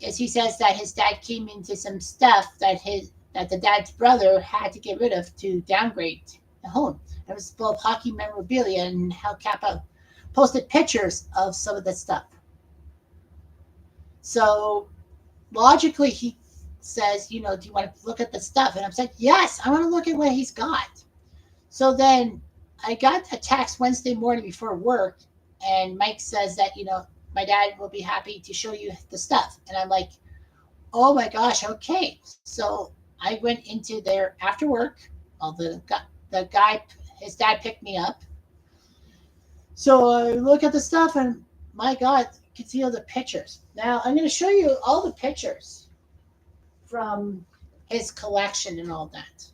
is he says that his dad came into some stuff that the dad's brother had to get rid of to downgrade the home. It was full of hockey memorabilia, and how Kappa posted pictures of some of the stuff. So logically, he says, do you want to look at the stuff? And I'm saying, yes, I want to look at what he's got. So then I got a text Wednesday morning before work, and Mike says that, my dad will be happy to show you the stuff. And I'm like, oh my gosh, okay. So I went into there after work. Well, the guy, his dad picked me up. So I look at the stuff, and my God, you can see all the pictures. Now I'm going to show you all the pictures from his collection and all that.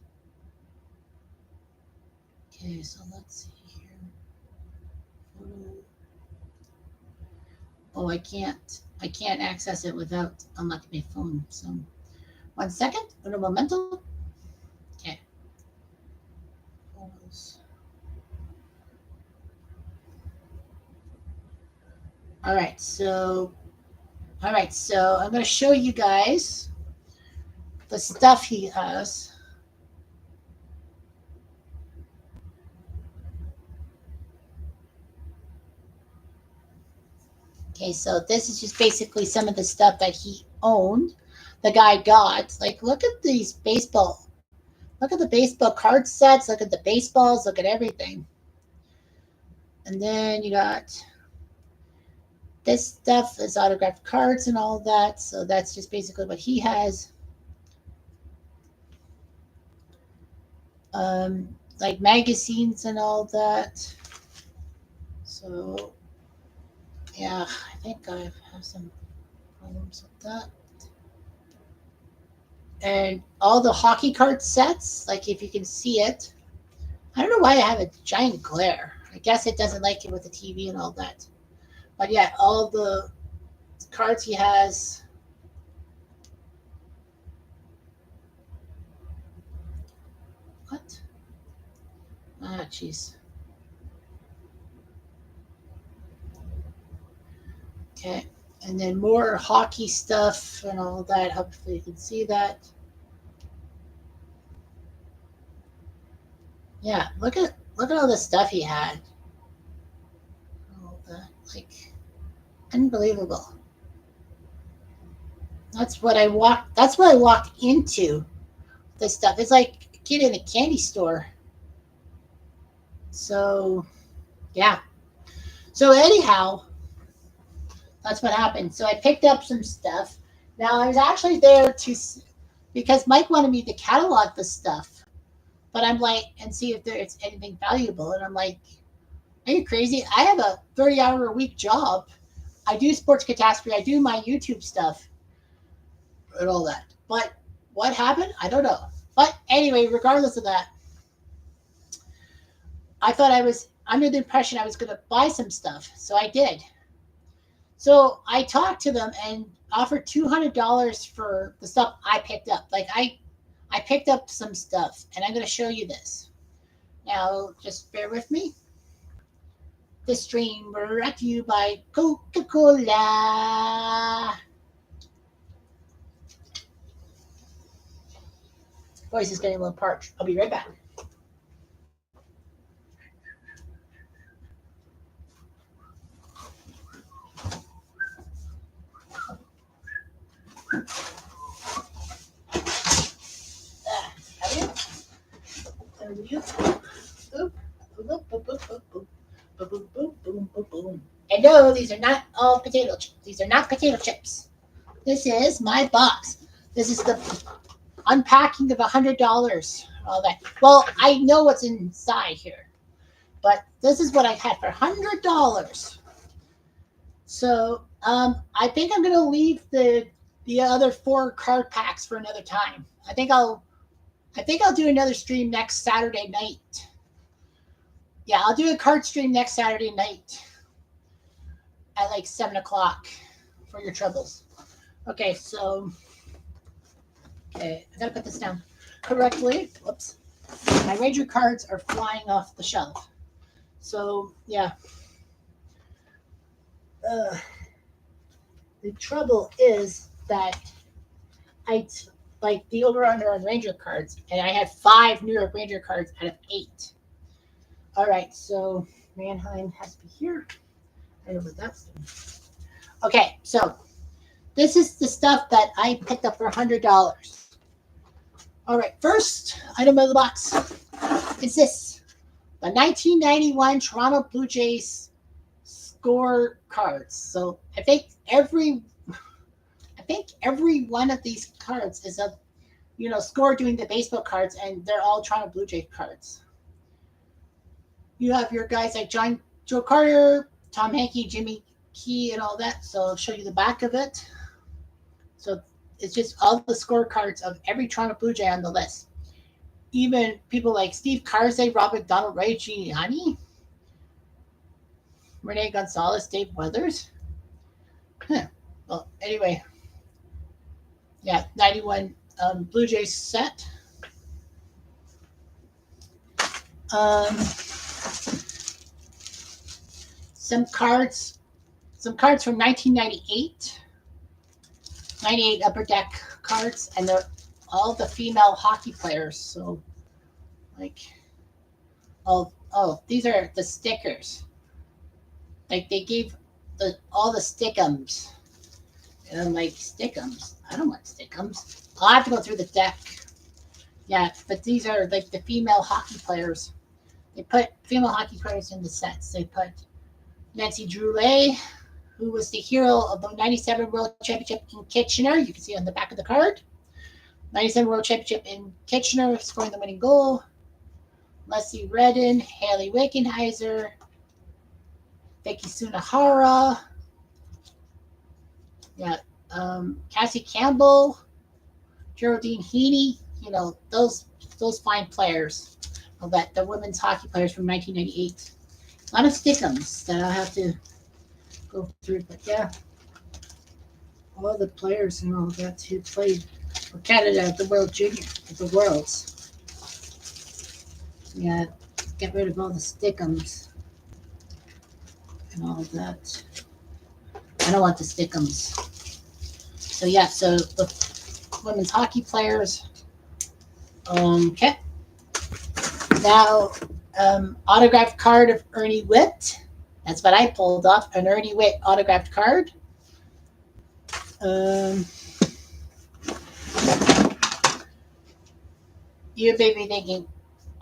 Okay, so let's see here. Oh, I can't access it without unlocking my phone. So 1 second. Un momento. Okay. All right, so I'm going to show you guys the stuff he has. Okay, so this is just basically some of the stuff that he owned. The guy got. Like, look at these baseball. Look at the baseball card sets. Look at the baseballs. Look at everything. And then you got this stuff is autographed cards and all that. So that's just basically what he has. Like magazines and all that. So yeah, I think I have some problems with that. And all the hockey card sets, like if you can see it. I don't know why I have a giant glare. I guess it doesn't like it with the TV and all that. But yeah, all the cards he has. What? Ah, jeez. Okay. And then more hockey stuff and all that. Hopefully you can see that. Yeah, look at all the stuff he had. All that, like, unbelievable. That's what I walked into. This stuff. It's like a kid in a candy store. So, yeah. So anyhow, that's what happened. So I picked up some stuff. Now I was actually there because Mike wanted me to catalog the stuff, but I'm like, and see if there's anything valuable. And I'm like, are you crazy? I have a 30-hour-a-week job. I do sports catastrophe. I do my YouTube stuff and all that. But what happened? I don't know. But anyway, regardless of that, I thought I was under the impression I was going to buy some stuff. So I did. So I talked to them and offered $200 for the stuff I picked up. Like I picked up some stuff, and I'm going to show you this. Now, just bear with me. This stream brought to you by Coca-Cola. Voice is getting a little parched. I'll be right back. And no, these are not all potato chips. These are not potato chips. This is my box. This is the unpacking of $100. All that. Well, I know what's inside here, but this is what I had for $100. So I think I'm gonna leave the other 4 card packs for another time. I think I'll do another stream next Saturday night. Yeah, I'll do a card stream next Saturday night at like 7 o'clock for your troubles. Okay, so okay, I gotta put this down correctly. Whoops. My Ranger cards are flying off the shelf. So yeah. Uh, the trouble is that I like the over under on Ranger cards, and I had 5 New York Ranger cards out of 8. All right, so Mannheim has to be here. I know what that's doing. Okay, so this is the stuff that I picked up for $100. All right, first item of the box is this: the 1991 Toronto Blue Jays score cards. So I think every one of these cards is a score doing the baseball cards, and they're all Toronto Blue Jays cards. You have your guys like Joe Carter, Tom Hankey, Jimmy Key, and all that. So I'll show you the back of it. So it's just all the scorecards of every Toronto Blue Jay on the list. Even people like Steve Karsay, Robert McDonald, Ray Giuliani, Rene Gonzalez, Dave Weathers. Well, anyway, yeah, 91 Blue Jays set. Some cards from 1998. 98 Upper Deck cards, and they're all the female hockey players. So, like, oh, these are the stickers. Like, they gave all the stickums. And I'm like, stickums? I don't want stickums. I'll have to go through the deck. Yeah, but these are like the female hockey players. They put female hockey players in the sets. They put Nancy Droulet, who was the hero of the 97 World Championship in Kitchener. You can see on the back of the card. 97 World Championship in Kitchener, scoring the winning goal. Leslie Redden, Haley Wickenheiser, Vicky Sunahara, yeah, Cassie Campbell, Geraldine Heaney. Those fine players. I'll bet the women's hockey players from 1998. A lot of stickums that I'll have to go through, but yeah, all the players and all that who played for Canada at the World Junior, at the Worlds. Yeah, get rid of all the stickums and all of that. I don't want the stickums. So yeah, so the women's hockey players. Okay. Now, autographed card of Ernie Witt. That's what I pulled off, an Ernie Witt autographed card. You may be thinking,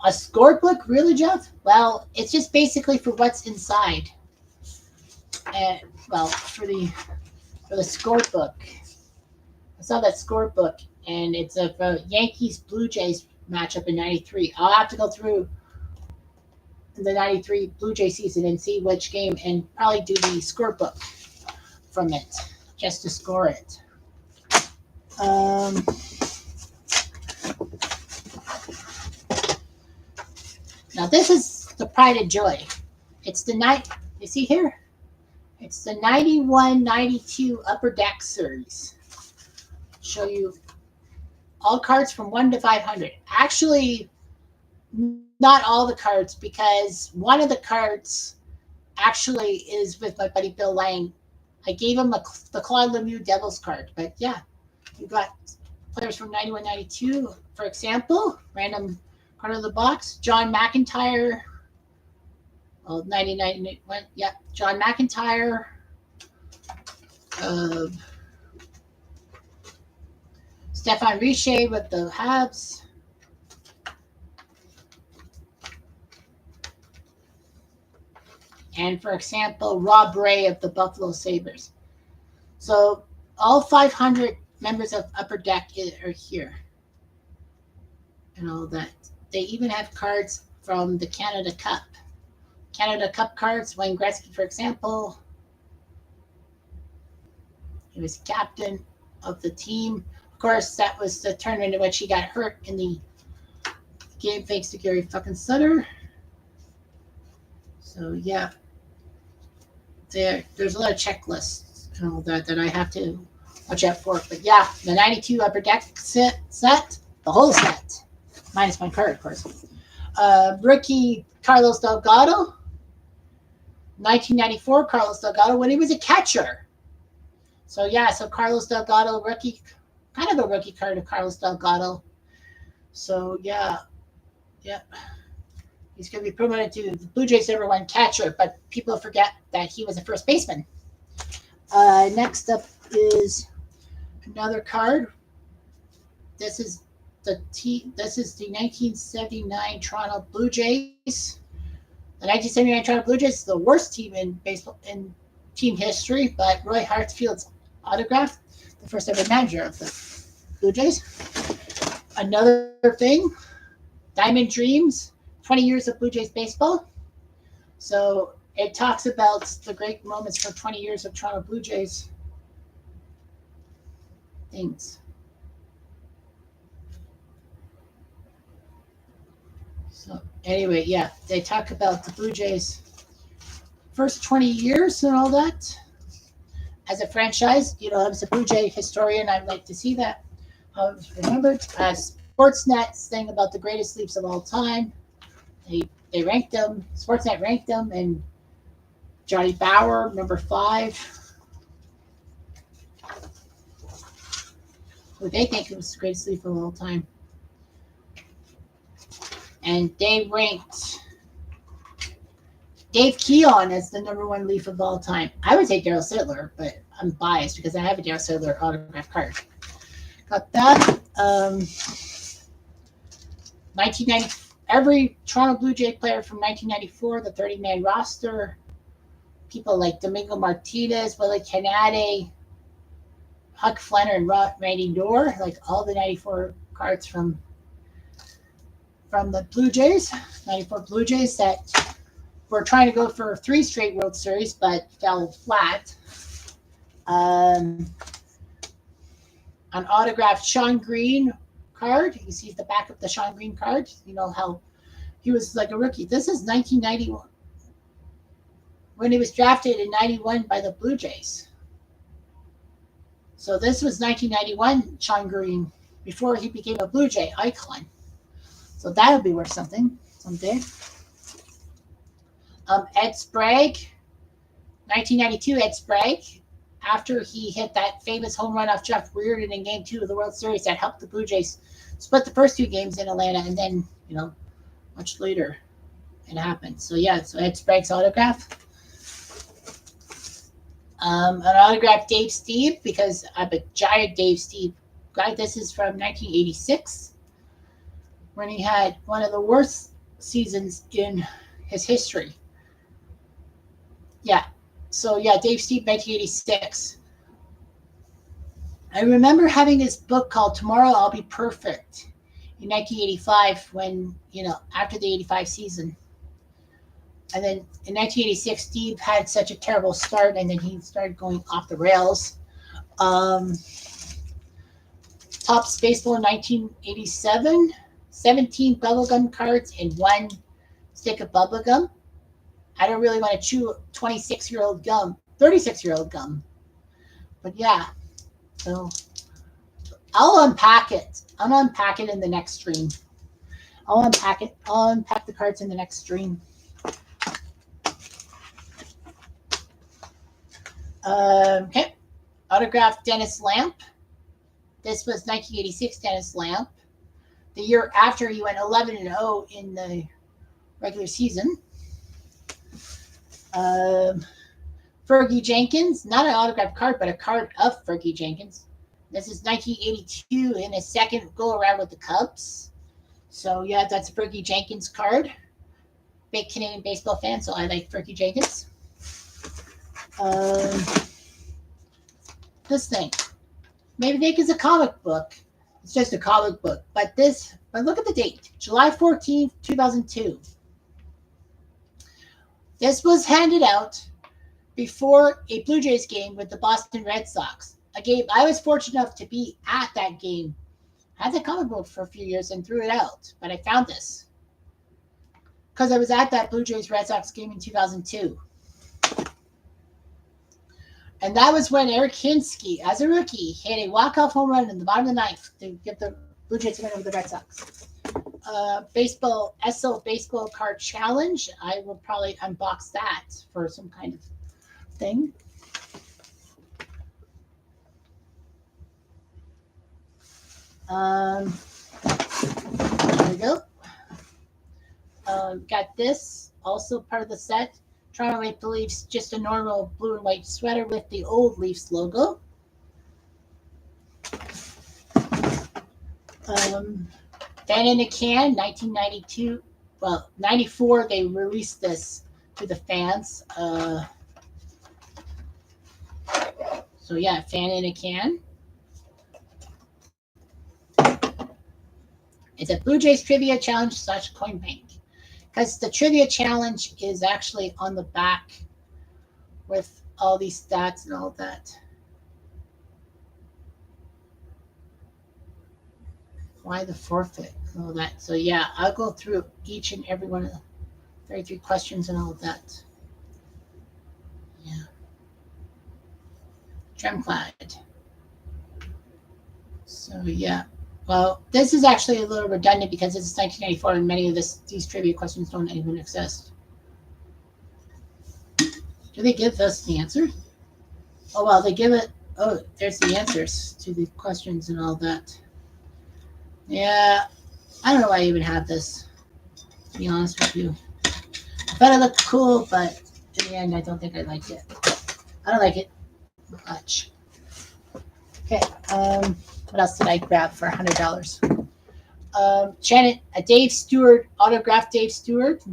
a scorebook? Really, Jeff? Well, it's just basically for what's inside. And well, for the scorebook. I saw that scorebook, and it's a Yankees Blue Jays matchup in '93. I'll have to go through the '93 Blue Jay season and see which game, and probably do the scorebook from it just to score it. Now this is the pride and joy. It's the night. You see here? It's the 91-92 Upper Deck Series. Show you all cards from 1 to 500. Actually, not all the cards, because one of the cards actually is with my buddy Bill Lang. I gave him the Claude Lemieux Devils card. But yeah, you got players from 91-92, for example. Random card of the box. John McIntyre. Oh, 99. Yeah, John McIntyre. Stefan Richer with the Habs. And for example, Rob Ray of the Buffalo Sabres. So all 500 members of Upper Deck are here. And all that. They even have cards from the Canada Cup. Canada Cup cards, Wayne Gretzky, for example. He was captain of the team. Of course, that was the tournament in which he got hurt in the game thanks to Gary fucking Sutter. So yeah, there's a lot of checklists and all that I have to watch out for. But yeah, the 92 Upper Deck set, the whole set, minus one card, of course. Rookie Carlos Delgado, 1994 Carlos Delgado when he was a catcher. So yeah, so Carlos Delgado, rookie, kind of a rookie card of Carlos Delgado. So yeah. He's going to be promoted to the Blue Jays #1 catcher, but people forget that he was a first baseman. Next up is another card. This is the 1979 Toronto Blue Jays. The 1979 Toronto Blue Jays is the worst team in baseball in team history, but Roy Hartfield's autograph, the first ever manager of the Blue Jays. Another thing, Diamond Dreams, 20 years of Blue Jays baseball. So it talks about the great moments for 20 years of Toronto Blue Jays things. So anyway, yeah, they talk about the Blue Jays first 20 years and all that. As a franchise, as a Blue Jay historian, I'd like to see that remembered. Sportsnet's thing about the greatest leaps of all time. They ranked them. Sportsnet ranked them, and Johnny Bauer, number 5. Who they think was the greatest leap of all time. And they ranked Dave Keon as the #1 leaf of all time. I would say Daryl Sittler, but I'm biased because I have a Daryl Sittler autograph card. Got that. 1990. Every Toronto Blue Jay player from 1994, the 30-man roster, people like Domingo Martinez, Willie Canade, Huck Flanner, and Randy Knorr, like all the 94 cards from the Blue Jays, 94 Blue Jays that were trying to go for 3 straight World Series, but fell flat. An autographed Sean Green card. You see the back of the Sean Green card. You know how he was like a rookie. This is 1991. When he was drafted in 91 by the Blue Jays. So this was 1991 Sean Green before he became a Blue Jay icon. So that'll be worth something someday. Ed Sprague, 1992 Ed Sprague, after he hit that famous home run off Jeff Reardon in Game 2 of the World Series that helped the Blue Jays split the first 2 games in Atlanta, and then, much later it happened. So yeah, so Ed Sprague's autograph. An autograph Dave Steve, because I'm a giant Dave Steve guy. This is from 1986, when he had one of the worst seasons in his history. Yeah. So yeah, Dave Steve, 1986. I remember having this book called Tomorrow I'll Be Perfect in 1985 when, after the 85 season. And then in 1986, Steve had such a terrible start, and then he started going off the rails. Topps Baseball in 1987, 17 bubblegum cards and 1 stick of bubblegum. I don't really want to chew 26-year-old gum, 36-year-old gum. But yeah, so I'll unpack it. I'll unpack it in the next stream. I'll unpack it. I'll unpack the cards in the next stream. Okay. Autographed Dennis Lamp. This was 1986 Dennis Lamp. The year after he went 11-0 in the regular season. Fergie Jenkins, not an autographed card, but a card of Fergie Jenkins. This is 1982 in his second go around with the Cubs. So yeah, that's a Fergie Jenkins card. Big Canadian baseball fan, so I like Fergie Jenkins. This thing, maybe think it's a comic book. It's just a comic book, but look at the date, July 14th, 2002. This was handed out before a Blue Jays game with the Boston Red Sox. a game. I was fortunate enough to be at that game. I had the comic book for a few years and threw it out, but I found this because I was at that Blue Jays Red Sox game in 2002. And that was when Eric Hinsky, as a rookie, hit a walk-off home run in the bottom of the ninth to give the Blue Jays a win over the Red Sox. Baseball, SO Baseball Card Challenge. I will probably unbox that for some kind of thing. There we go. Got this, also part of the set. Toronto Maple Leafs, just a normal blue and white sweater with the old Leafs logo. Fan in a Can, 1992. Well, 94, they released this to the fans. So yeah, Fan in a Can. It's a Blue Jays Trivia Challenge / Coin Bank. Because the Trivia Challenge is actually on the back with all these stats and all that. Why the forfeit and all that. So yeah, I'll go through each and every one of the 33 questions and all of that. Yeah. Tremclad. So yeah. Well, this is actually a little redundant because it's 1994 and many of these trivia questions don't even exist. Do they give us the answers? Oh, well, they give it. Oh, there's the answers to the questions and all that. Yeah, I don't know why I even have this, to be honest with you. I thought it looked cool, but in the end, I don't think I liked it. I don't like it much. Okay, what else did I grab for $100? Shannon, a Dave Stewart, autographed Dave Stewart,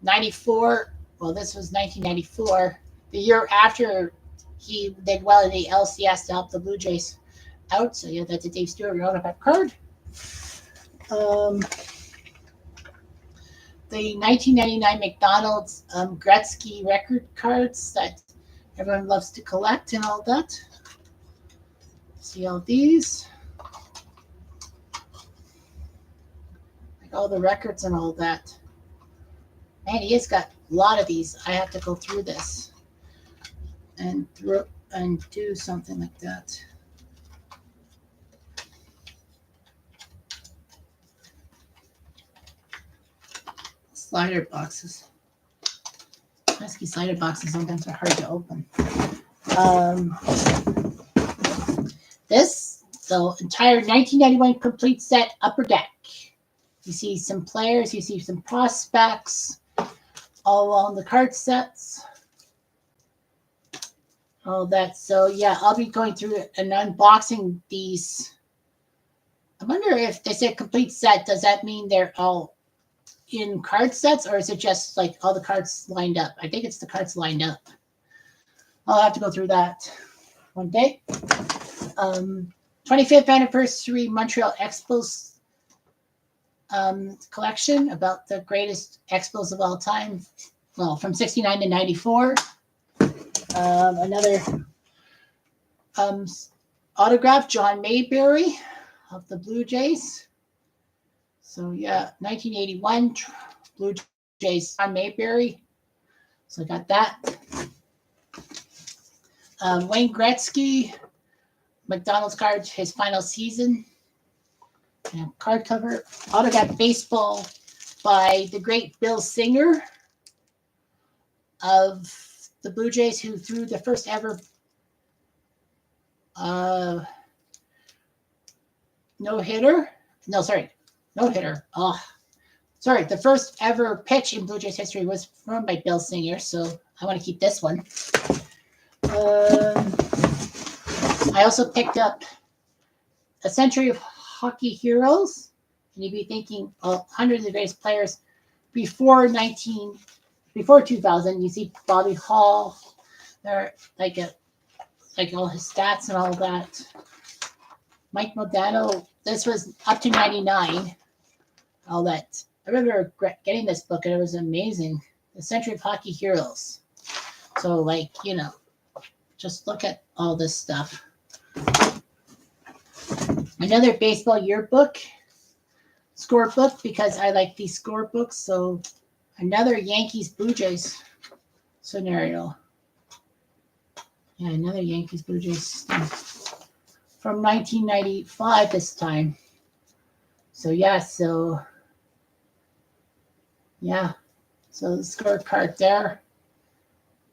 94. Well, this was 1994, the year after he did well in the LCS to help the Blue Jays out. So yeah, that's a Dave Stewart autograph card. The 1999 McDonald's Gretzky record cards that everyone loves to collect and all that. See all these. Like all the records and all that. Man, he has got a lot of these. I have to go through this and do something like that. Slider boxes. Pesky slider boxes sometimes are hard to open. This, the entire 1991 complete set, Upper Deck. You see some players, you see some prospects, all on the card sets. All that. So yeah, I'll be going through and unboxing these. I wonder if they say complete set, does that mean they're all in card sets, or is it just like all the cards lined up? I think it's the cards lined up. I'll have to go through that one day. 25th anniversary Montreal Expos collection about the greatest Expos of all time. Well, from 69 to 94. Another autograph, John Mayberry of the Blue Jays. So yeah, 1981 Blue Jays, John Mayberry. So I got that. Wayne Gretzky, McDonald's card, his final season. And card cover, autograph baseball by the great Bill Singer of the Blue Jays, who threw the first ever no-hitter. No, sorry. No-hitter. Oh, sorry. The first ever pitch in Blue Jays history was thrown by Bill Singer, so I want to keep this one. I also picked up A Century of Hockey Heroes, and you'd be thinking, oh, hundreds of the greatest players before 2000. You see Bobby Hall, there, like all his stats and all that. Mike Modano, this was up to 99. All that. I remember getting this book, and it was amazing. The Century of Hockey Heroes. So, like, you know, just look at all this stuff. Another baseball yearbook, scorebook, because I like these scorebooks. So another Yankees Blue Jays scenario. Yeah, another Yankees Blue Jays from 1995 this time. So yeah, so the scorecard there.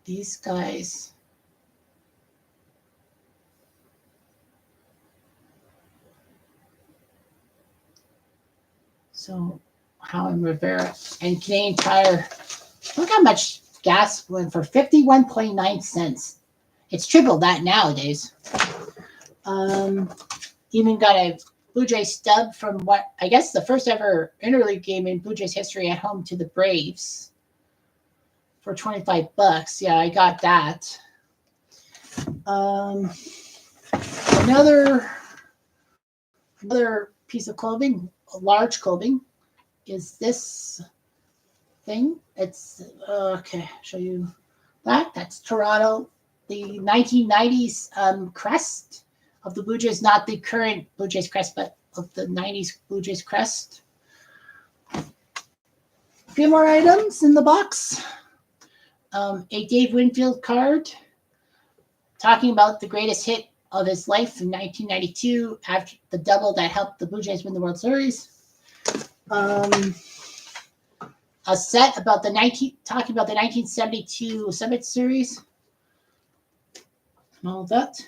These guys. So Howard Rivera and Canadian Tire. Look how much gas went for 51.9 cents. It's triple that nowadays. Even got a Blue Jays stub from what I guess the first ever interleague game in Blue Jays history at home to the Braves for $25. Yeah, I got that. Another piece of clothing, a large clothing, is this thing. It's okay. Show you that. That's Toronto, the 1990s crest of the Blue Jays, not the current Blue Jays crest, but of the 90s Blue Jays crest. A few more items in the box. A Dave Winfield card talking about the greatest hit of his life in 1992 after the double that helped the Blue Jays win the World Series. A set about talking about the 1972 Summit Series and all that.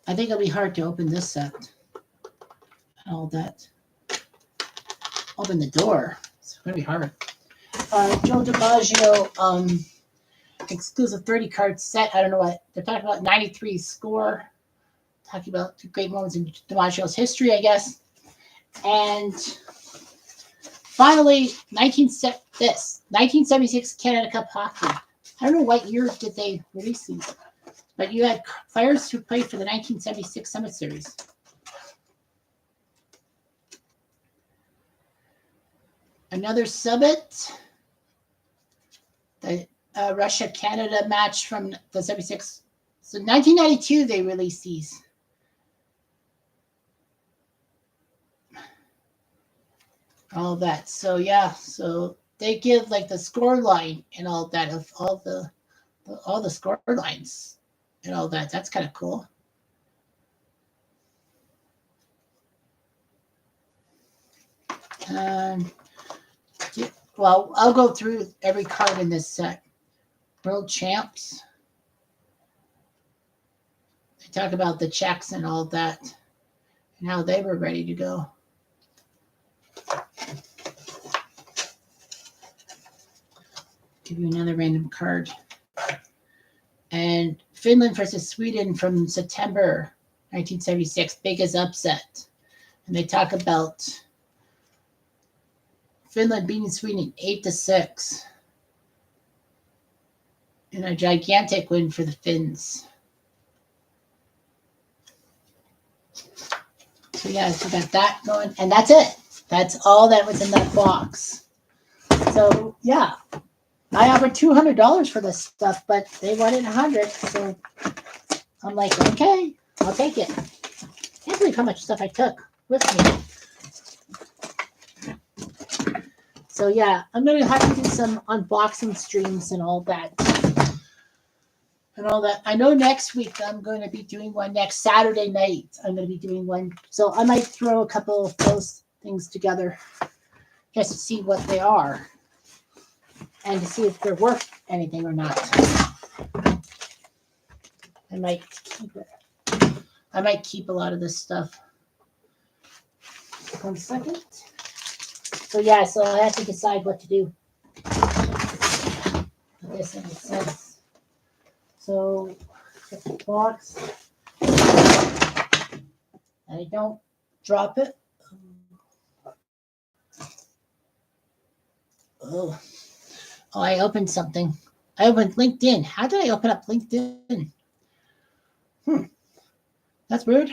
I think it'll be hard to open this set and all that. Open the door. It's going to be hard. Joe DiMaggio exclusive 30 card set. I don't know what they're talking about. 93 score. Talking about the great moments in DiMaggio's history, I guess. And finally, 1976 Canada Cup hockey. I don't know what year did they release these, but you had players who played for the 1976 Summit Series. Another Summit, the Russia-Canada match from the 76. So 1992 they released these. All that. So yeah, so they give like the score line and all that of all the score lines and all that. That's kind of cool. Well, I'll go through every card in this set. World champs. They talk about the checks and all that and how they were ready to go. Give you another random card. And Finland versus Sweden from September 1976, biggest upset. And they talk about Finland beating Sweden 8-6 in a gigantic win for the Finns. So yeah, so got that going, and that's it. That's all that was in that box. So yeah, I offered $200 for this stuff, but they wanted $100, so I'm like, okay, I'll take it. Can't believe how much stuff I took with me. So yeah, I'm gonna have to do some unboxing streams and all that. I know next week I'm going to be doing one. Next Saturday night I'm going to be doing one. So I might throw a couple of those things together just to see what they are and to see if they're worth anything or not. I might keep it. I might keep a lot of this stuff. 1 second. So yeah, so I have to decide what to do. This makes sense. So get the box. And I don't drop it. Oh, I opened something. I opened LinkedIn. How did I open up LinkedIn? That's weird.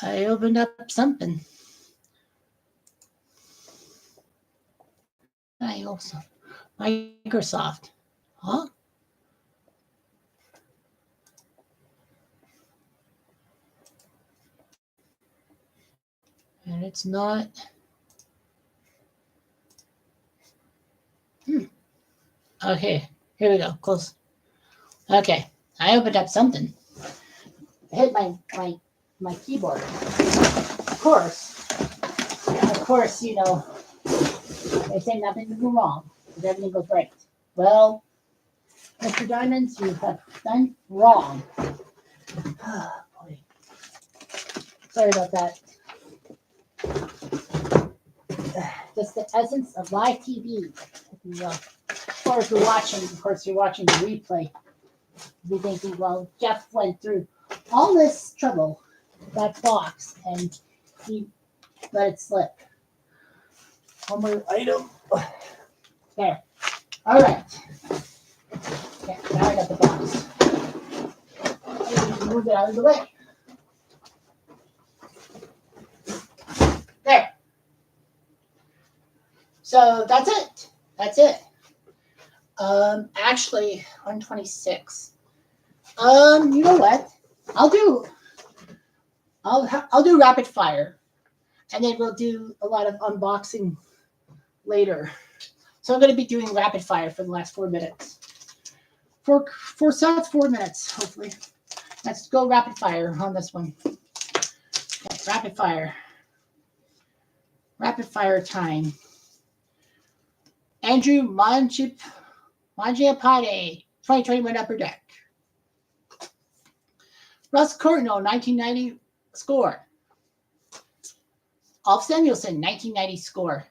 I opened up something. I also Microsoft. Huh? And it's not. Okay, here we go. Close. Okay, I opened up something. I hit my keyboard. Of course, you know, they say nothing can go wrong, because everything goes right. Well, Mr. Diamonds, you have done wrong. Oh, boy. Sorry about that. Just the essence of live TV. Or if you're watching, of course, you're watching the replay. You're thinking, well, Jeff went through all this trouble, that box, and he let it slip. One more item. There. All right. Okay, now I got the box. I need to move it out of the way. There. So that's it. That's it. Actually, 126. You know what? I'll do rapid fire, and then we'll do a lot of unboxing later. So I'm going to be doing rapid fire for the last 4 minutes. For 4 minutes, hopefully. Let's go rapid fire on this one. Okay, rapid fire. Rapid fire time. Andrew Mangiapane, 2021 Upper Deck. Russ Courtnall, 1990 score. Alf Samuelson, 1990 score.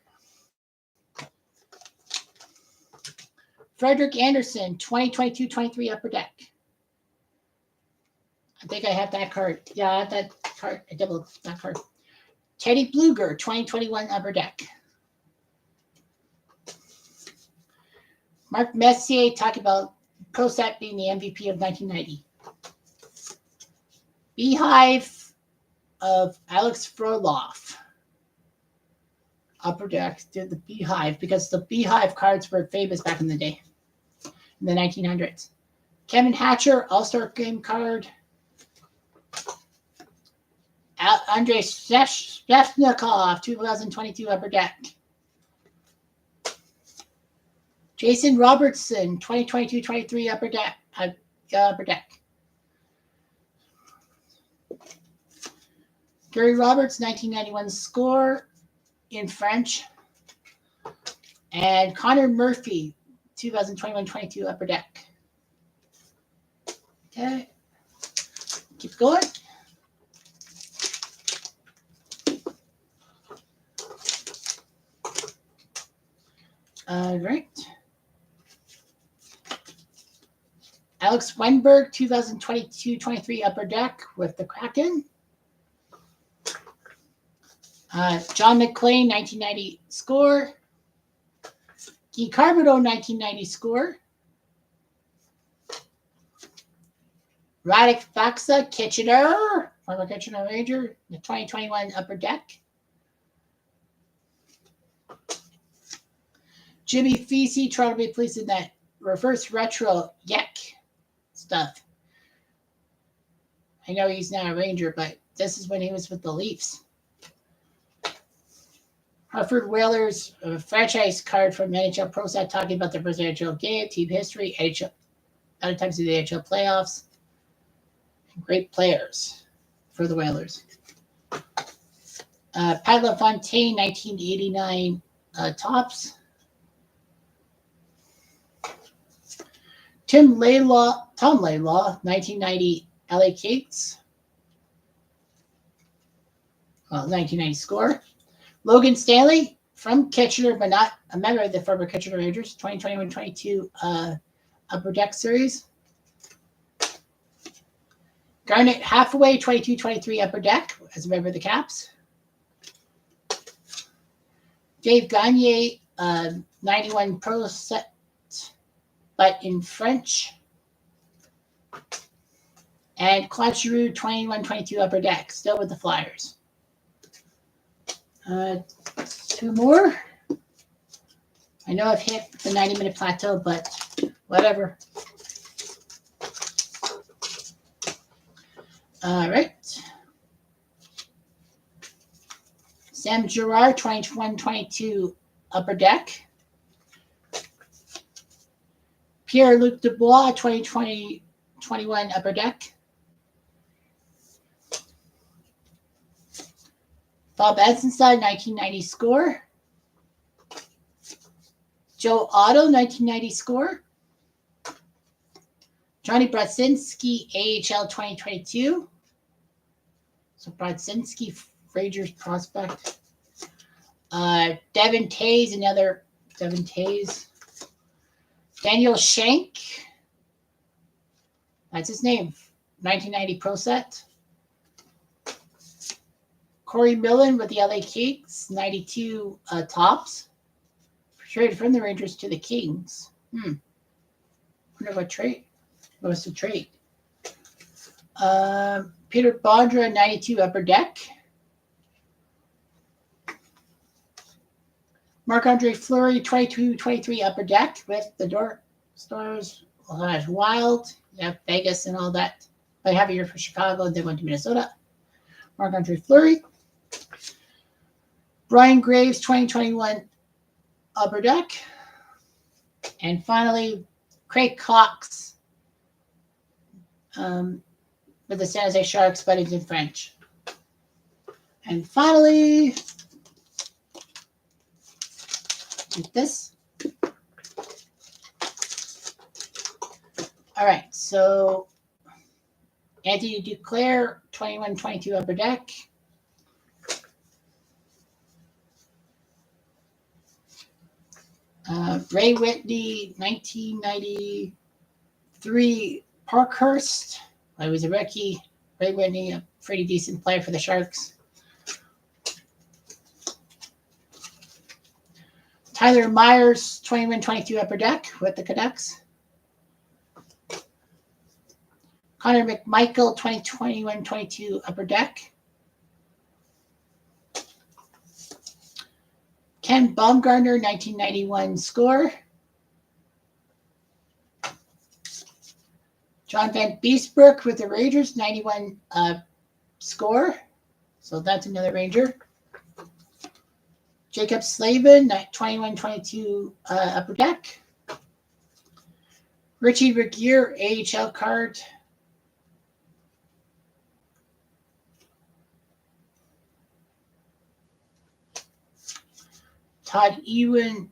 Frederick Anderson, 2022-23 Upper Deck. I think I have that card. Yeah, I have that card. I doubled that card. Teddy Bluger, 2021 Upper Deck. Mark Messier talking about Prosat being the MVP of 1990. Beehive of Alex Froloff. Upper Deck did the Beehive because the Beehive cards were famous back in the day, in the 1900s. Kevin Hatcher, All-Star Game card. Andrei Sveshnikov, 2022 Upper Deck. Jason Robertson, 2022-23 Upper Deck. Upper Deck. Gary Roberts, 1991 score in French. And Connor Murphy, 2021-22 Upper Deck. Okay. Keep going. All right. Alex Weinberg, 2022-23 Upper Deck with the Kraken. John McClain, 1990 score. Guy Carbono, 1990 score. Radek Faksa, Kitchener, former Kitchener Ranger, the 2021 Upper Deck. Jimmy Feasey, Toronto Maple Leafs in that reverse retro Yek stuff. I know he's not a Ranger, but this is when he was with the Leafs. Hartford Whalers, a franchise card from NHL Pro Set talking about their first NHL game, team history, NHL, other times in the NHL playoffs. Great players for the Whalers. Pat LaFontaine, 1989 tops. Tom Laylaw, 1990 LA Kings. 1990 score. Logan Stanley from Kitchener, but not a member of the former Kitchener Rangers, 2021-22 Upper Deck Series. Garnet Hathaway, 22-23 Upper Deck as a member of the Caps. Dave Gagne, 91 Pro Set, but in French. And Claude Giroux, 21-22 Upper Deck, still with the Flyers. Two more. I know I've hit the 90-minute plateau, but whatever. All right. Sam Girard, 21-22 Upper Deck. Pierre-Luc Dubois, 2020-21 Upper Deck. Bob Esenstein, 1990 score. Joe Otto, 1990 score. Johnny Brodzinski, AHL 2022. So Brodzinski, Rangers prospect. Devin Tays, another Devin Tays. Daniel Shank. That's his name. 1990 Pro Set. Corey Millen with the LA Kings. 92 tops. Traded from the Rangers to the Kings. Wonder what trade. What was the trade? Peter Bondra, 92 Upper Deck. Marc-Andre Fleury, 22-23 Upper Deck with the Door Stars. Wild. Yeah, Vegas and all that. I have a year for Chicago. They went to Minnesota. Marc-Andre Fleury. Brian Graves, 2021 Upper Deck. And finally, Craig Cox with the San Jose Sharks, but it's in French. And finally, with this. All right, so Anthony Duclair, 21-22 Upper Deck. Ray Whitney, 1993 Parkhurst. I was a rookie. Ray Whitney, a pretty decent player for the Sharks. Tyler Myers, 21-22 Upper Deck with the Canucks. Connor McMichael, 21-22 Upper Deck. Ken Baumgartner, 1991 score. John Van Beesbrook with the Rangers, 91 score. So that's another Ranger. Jacob Slavin, 21-22 Upper Deck. Richie Regier, AHL card. Todd Ewan,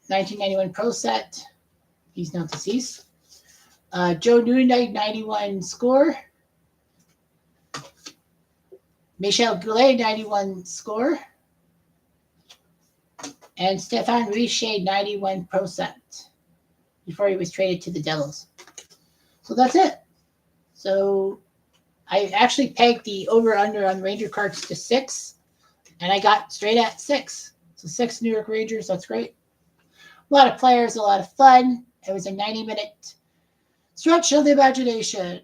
1991 Pro Set. He's now deceased. Joe Newnight, 91 score. Michel Goulet, 91 score. And Stefan Richer, 91 Pro Set before he was traded to the Devils. So that's it. So I actually pegged the over-under on Ranger cards to 6. And I got straight at 6. So 6 New York Rangers. That's great. A lot of players, a lot of fun. It was a 90-minute stretch of the imagination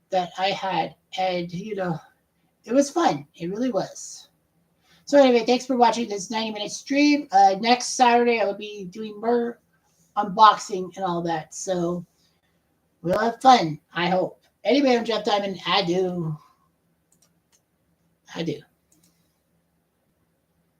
that I had. And, it was fun. It really was. So anyway, thanks for watching this 90-minute stream. Next Saturday, I will be doing more unboxing and all that. So we'll have fun, I hope. Anyway, I'm Jeff Diamond. Adieu.